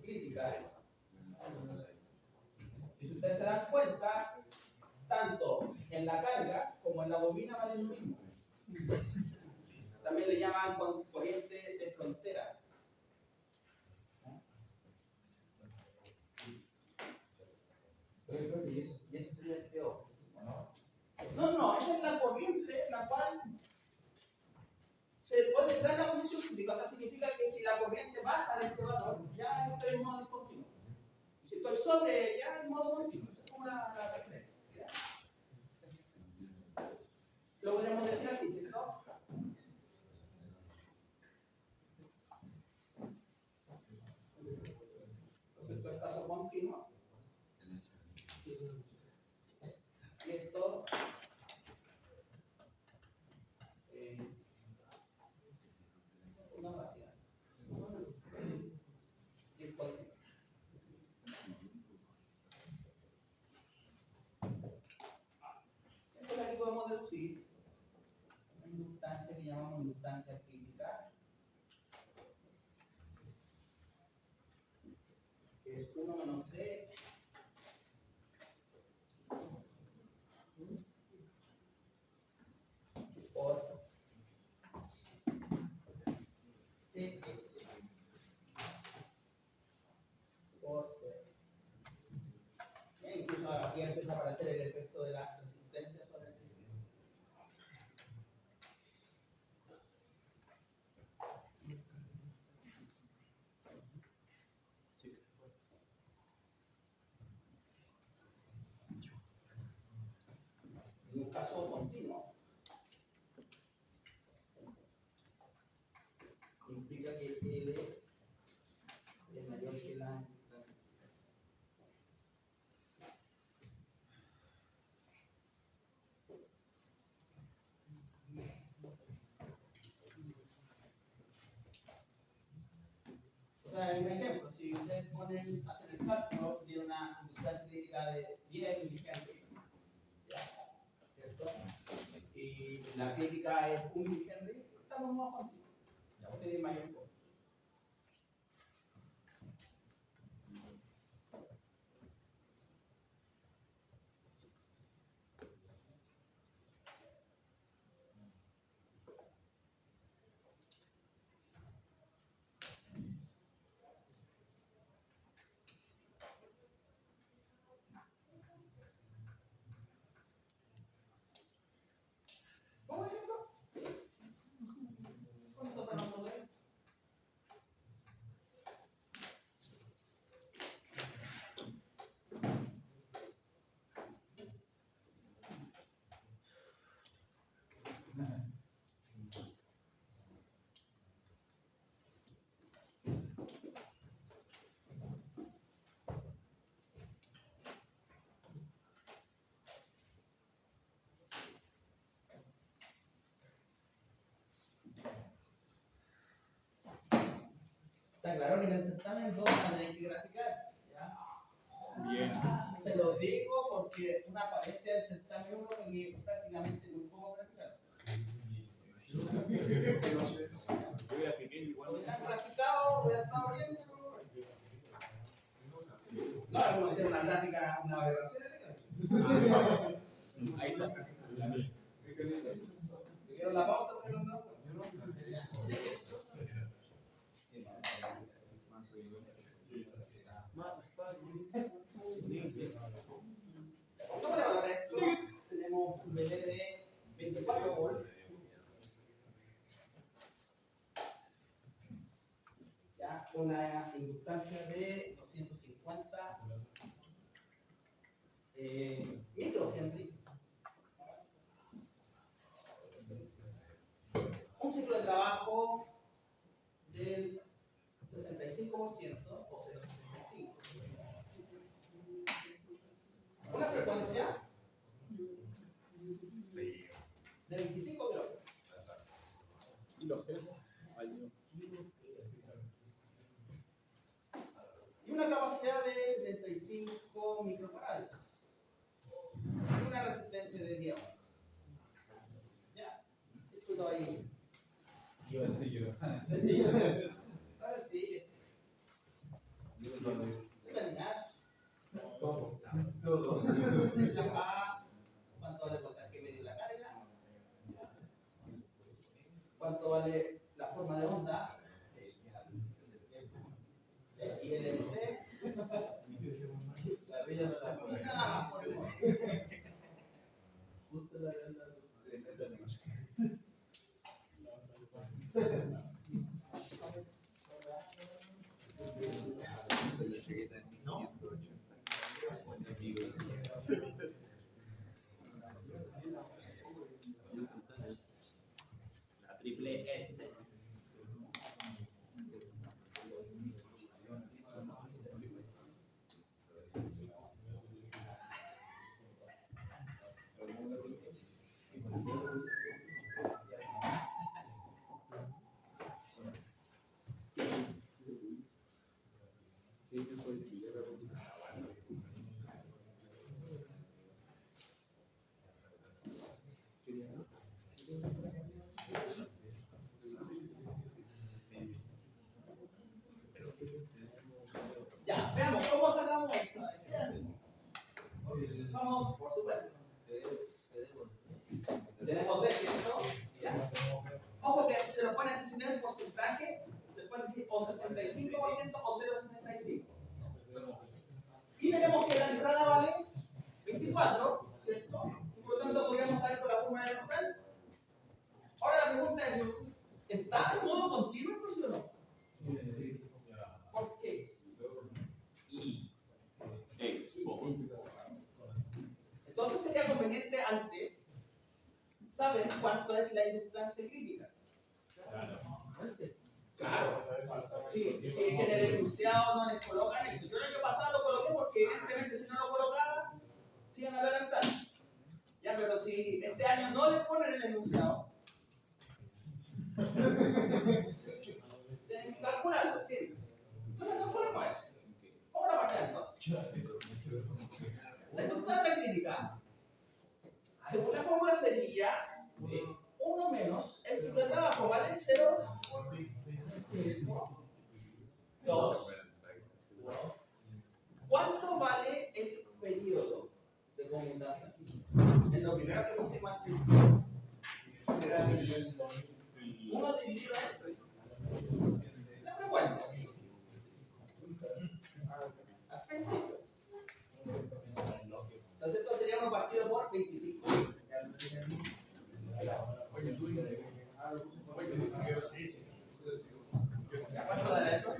A: crítica. Y si ustedes se dan cuenta, tanto en la carga como en la bobina valen lo mismo. También le llaman corriente de frontera.
F: Y eso sería el T8, ¿no?
A: No, esa es la corriente la cual se puede dar la condición crítica. O sea, significa que si la corriente baja de este valor, ya estoy en modo discontinuo. Y si estoy sobre ella, en modo continuo. Esa es como la referencia. Lo podemos decir así, ¿cierto? Esto es caso continuo. Y esto una vacía. Y el continuo. Entonces aquí podemos deducir una inductancia que llamamos inductancia crítica, que es 1 menos D por TS por T. Incluso aquí empieza a aparecer el efecto de la resistencia sobre el sistema. En un caso continuo, implica que L es mayor que la. sea, un ejemplo, si ustedes hacen el cálculo de una inductancia crítica de 10 milihenry, ¿cierto? Y la crítica es 1 milihenry, estamos más contigo. Ya usted es mayor costo. ¿Cómo ejemplo? ¿Cómo se llama todo esto? Está claro que en el certamen 2 van a tener que graficar. ¿Ya?
D: Bien.
A: Se los digo porque una falencia del certamen 1 que es prácticamente muy poco graficar.
D: Yo grafiqué igual.
A: Cuando se han graficado, voy a estar bien, pero... No, es como hacer una gráfica, una aberración de gráfica.
D: Ahí está.
A: ¿Vieron la pausa? ¿Pero no? ¿Cómo le valora esto? Tenemos un relé de 24 volts. Ya, una inductancia de 250 microhenry. Un ciclo de trabajo del 65% o 0,65. Una frecuencia de 25 kilómetros.
D: Y los jefes. Ahí.
A: Y una capacidad de 75 microfarads. Y una resistencia de 10 ohms. Ya, circuito ahí.
E: Yo sí, yo.
A: Sencillo. Está sencillo. Determinar.
E: Todo.
A: La A, cuánto vale el voltaje medio de la carga, cuánto vale la forma de onda, y el LT, la bella de la y nada más por igual. Justo la
D: La triple S.
A: Ya, veamos cómo sacamos esto. ¿Qué hacemos? Vamos, por supuesto. Tenemos D, ¿cierto? Ya. Ojo que se lo pueden enseñar el porcentaje, se pueden decir o 65% o 0,65. Y tenemos que la entrada vale 24, ¿cierto? Por lo tanto, podríamos saber con la fórmula elemental. Ahora la pregunta es, ¿está en modo continuo el proceso o no? ¿Por qué? Entonces sería conveniente antes saber cuánto es la inductancia crítica. Claro. Sí, en el enunciado no les colocan eso. Yo el año pasado lo coloqué porque evidentemente si no lo colocaba, se iban a adelantar. Ya, pero si este año no les ponen el enunciado, tienen que calcularlo, sí. Entonces, no ponemos eso. Vamos a la parte entonces. La inductancia crítica, según la fórmula sería 1 menos el ciclo de trabajo, ¿vale? 0, 2. ¿Cuánto vale el periodo de conmutación? En lo primero que pusimos al principio. Era 1 dividido en la frecuencia. Al principio. Entonces esto sería 1 partido por 25. ¿Cuánto dará eso?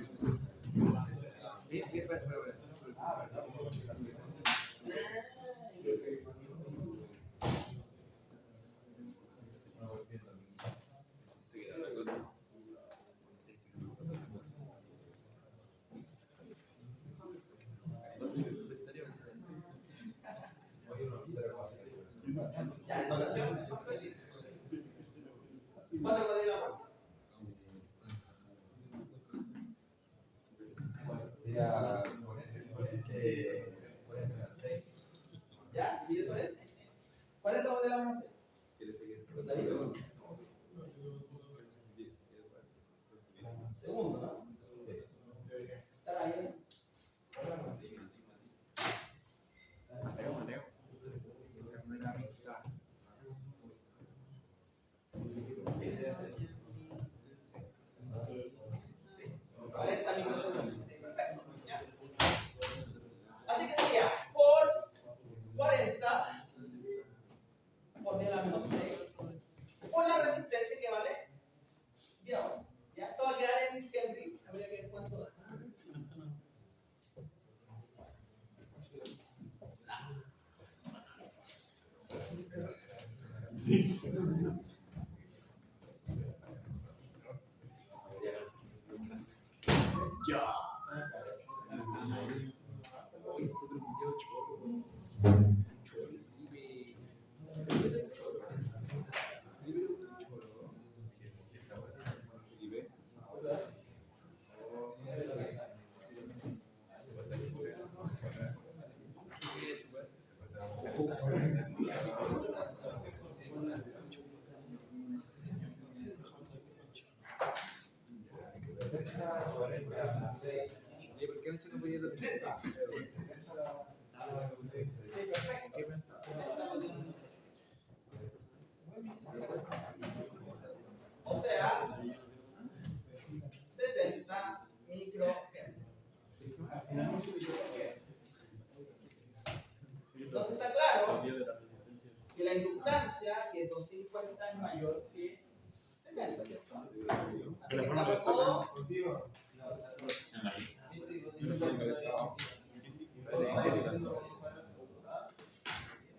A: Ya, en notación. ¿Cuánto puede ir la vuelta?
F: Sería 46.
A: ¿Ya? ¿Y eso es? ¿Cuál es la de la menos? Segundo, ¿no? ¿Estará bien? Así que sería por 40 por 10 a la menos 6 por la resistencia que vale 10 ohms. Ya esto va a quedar en Henry. Habría que ver cuánto da.
B: ¿Por qué no podía los 70? ¿Qué pensaba?
A: O sea, 70 microhenry. Entonces está claro que la inductancia, que es 250, es mayor que 70, ¿cierto? Así que estamos todos.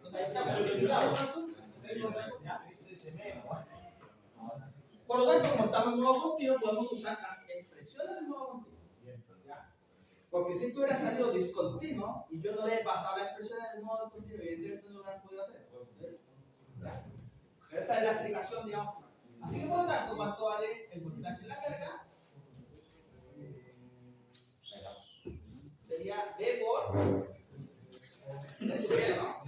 A: Entonces ahí estamos verificados. Por lo tanto, como estamos en modo continuo, podemos usar las expresiones del modo continuo. ¿Ya? Porque si esto hubiera salido discontinuo y yo no le he pasado las expresiones del modo continuo, evidentemente no lo hubieran podido hacer. ¿Ya? Esa es la explicación, digamos. Así que por lo tanto, ¿cuánto vale el porcentaje de la carga? Sería D por eso que, ¿no?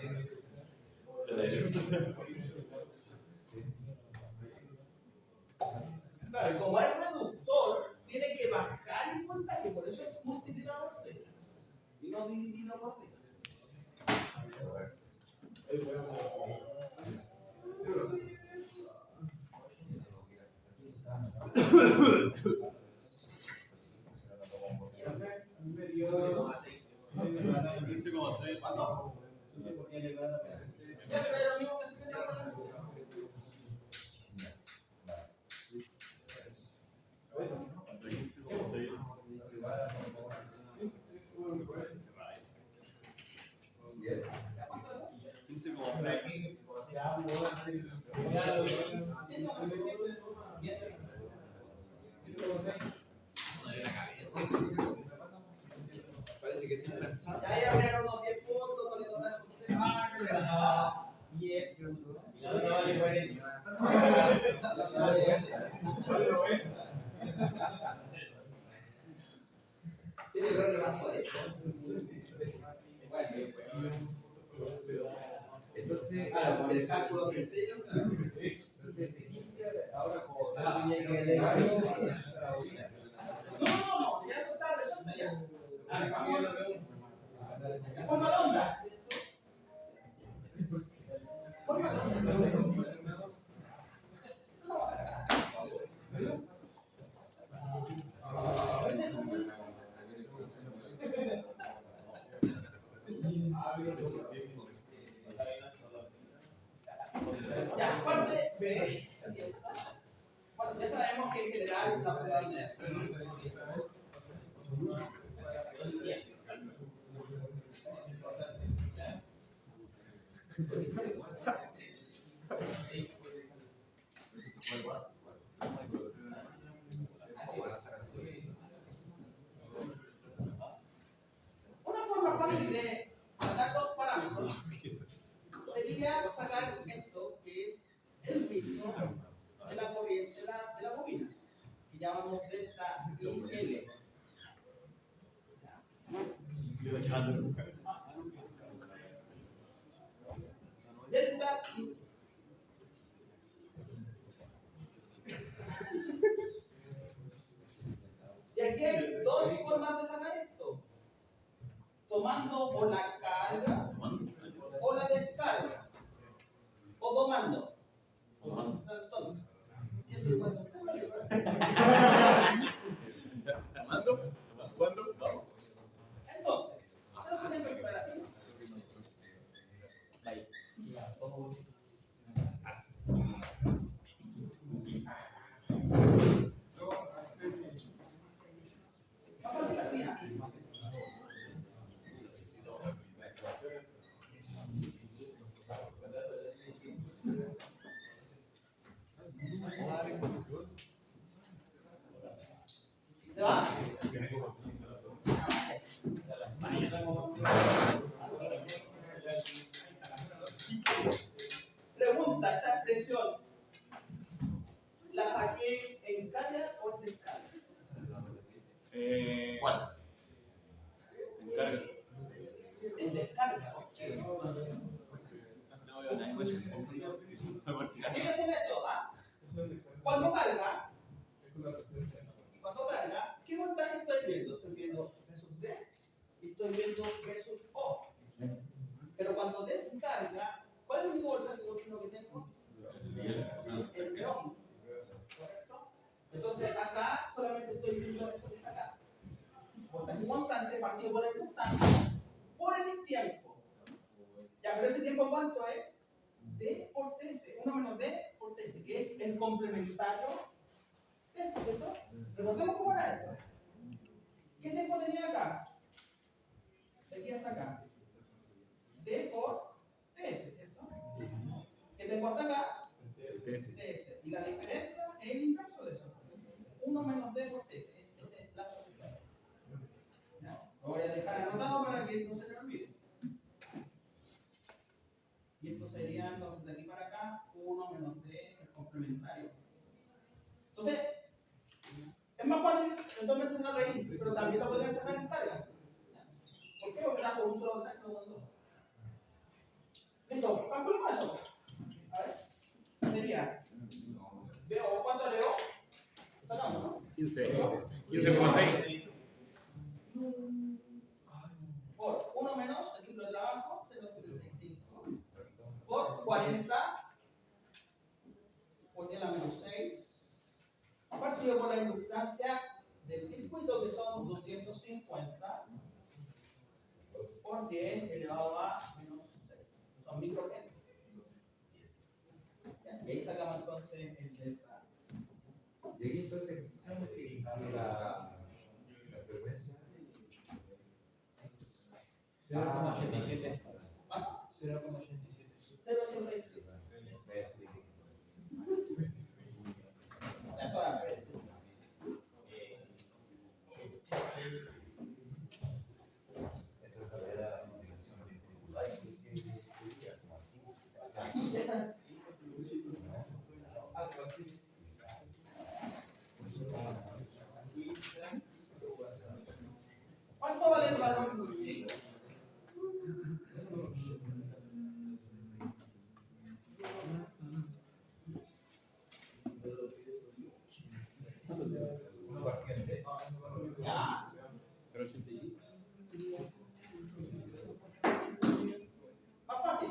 A: Claro, y como es reductor, tiene que bajar el voltaje, por eso es multiplicado por D y no dividido por D. ¿Cuánto? Ya, pero es lo mismo que se tiene que poner.
B: Parece que estoy cansado.
A: Ya ahí habría unos 10 puntos, con el total. yo creo que pasó eso. Bueno,
F: Entonces,
A: claro, el cálculo sencillo.
F: entonces se inicia ahora como
A: No, ya eso está resuelto ya. A ver, vamos a la segunda. Forma de onda. Forma de onda. Ya, parte B. Bueno, ya sabemos que en general la forma de onda es así. Una forma fácil de sacar dos parámetros sería sacar esto que es el ritmo de la corriente de la bobina, que llamamos delta IL. Delta I. Y aquí hay dos formas de sacar esto. Tomando o la carga o la descarga. O tomando.
D: ¿Cuándo? Vamos.
A: Entonces, ¿qué lo tenemos que ver aquí? Más fácil así, ¿ah? ¿Se va? Pregunta, esta expresión, ¿la saqué en carga o en descarga?
D: ¿Cuál? Encarga.
A: En descarga, ok.
D: No veo nada más.
A: Fíjense en esto, ¿ah? Cuando carga, ¿qué voltaje estoy viendo? Estoy viendo versus D y estoy viendo versus O. Pero cuando descarga, ¿cuál es el voltaje continuo que tengo? El peón. ¿Correcto? Entonces acá solamente estoy viendo eso que está acá. Voltaje constante partido por el constante por el tiempo. Ya, pero ese tiempo ¿cuánto es? D por TS, 1 menos D por TS, que es el complementario de esto, ¿cierto? Recordemos cómo era esto. ¿Qué tiempo tenía acá? De aquí hasta acá. D por TS, ¿cierto? ¿Qué tengo hasta acá? TS. Y la diferencia es el inverso de eso. 1 menos D por TS. Ese es el lapso de tiempo. Lo voy a dejar anotado para que no se me olvide. Y esto sería entonces de aquí para acá 1 menos D el complementario. Entonces, es más fácil entonces hacer la raíz, pero también lo podrían sacar en carga. ¿Por qué? Porque trajo un solo voltaje, no con dos. Listo, calculemos eso. A ver, sería. Veo, ¿cuánto leo? Sacamos, ¿no?
D: 15,6.
A: Por 1 menos el ciclo de trabajo, 0,75. Por 40, por 10 a la menos 6. Partido por la inductancia del circuito, que son 250 por 10 elevado a menos 6. Son microhenry. Y ahí sacamos entonces el delta.
F: Y aquí entonces, ¿cómo se la frecuencia?
B: 0,87.
A: ¿Cuánto?
B: 0,87.
A: 0,87. Ya, toda vez. valor medio.
F: Uno partiente.
A: Ya.
D: 0.85.
A: Más fácil.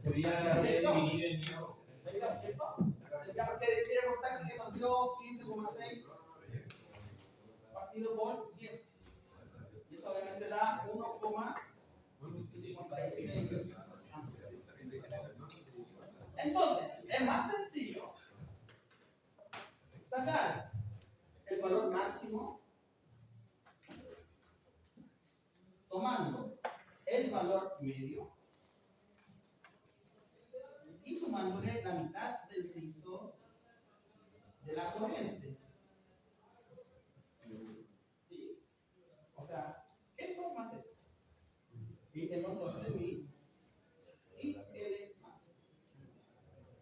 B: Sería dividido en números.
A: ¿Cierto? Tendríamos que dividir el porcentaje que nos dio 15,6 partido por 10. Y eso obviamente da 1,56. Entonces, es más sencillo sacar el valor máximo tomando el valor medio y sumándole la mitad del rizo de la corriente. ¿Sí? O sea, eso más eso. Y tengo entonces mi y L máximo.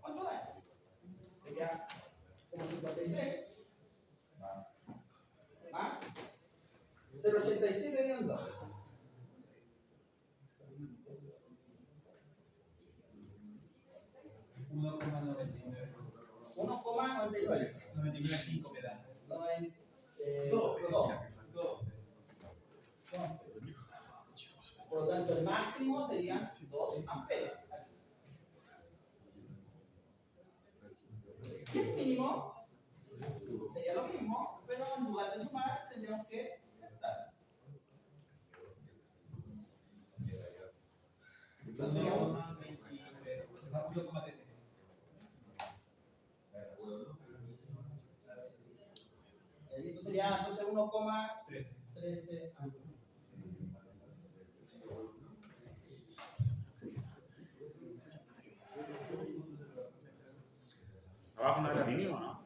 A: ¿Cuánto da eso? Sería como 56 más 0,87 de onda.
B: 1,99 me da.
A: Por lo tanto, el máximo serían 2 amperes. Y el mínimo sería lo mismo, pero en lugar de sumar, tendríamos que restar. Entonces,
B: 1,13.
A: esto sería entonces 1,13 amperes.
D: Abajo no era mínimo, ¿no?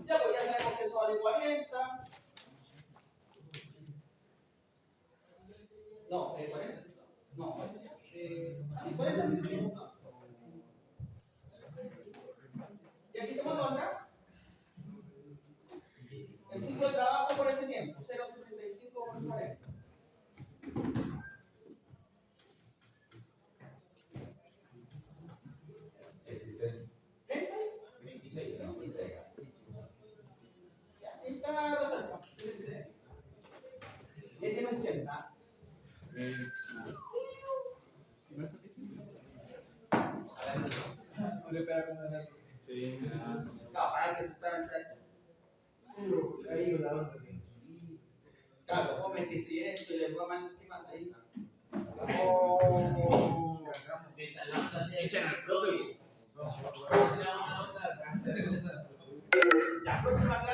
A: Ya, pues ya sabemos que eso vale 40. No, 40. No, 40 minutos. Y aquí tengo la otra. El ciclo de trabajo por ese tiempo, 0,65 por 40. ¿26? 26. Ya, está resuelto. Y ahí tiene un 100, ¿ah?
B: No le pega como el
D: Sí.
A: No, para que se está ahí una onda. Claro, vos metís 100 y le voy a mandar ahí.
B: Echan al profe.
A: Ya, próxima clase.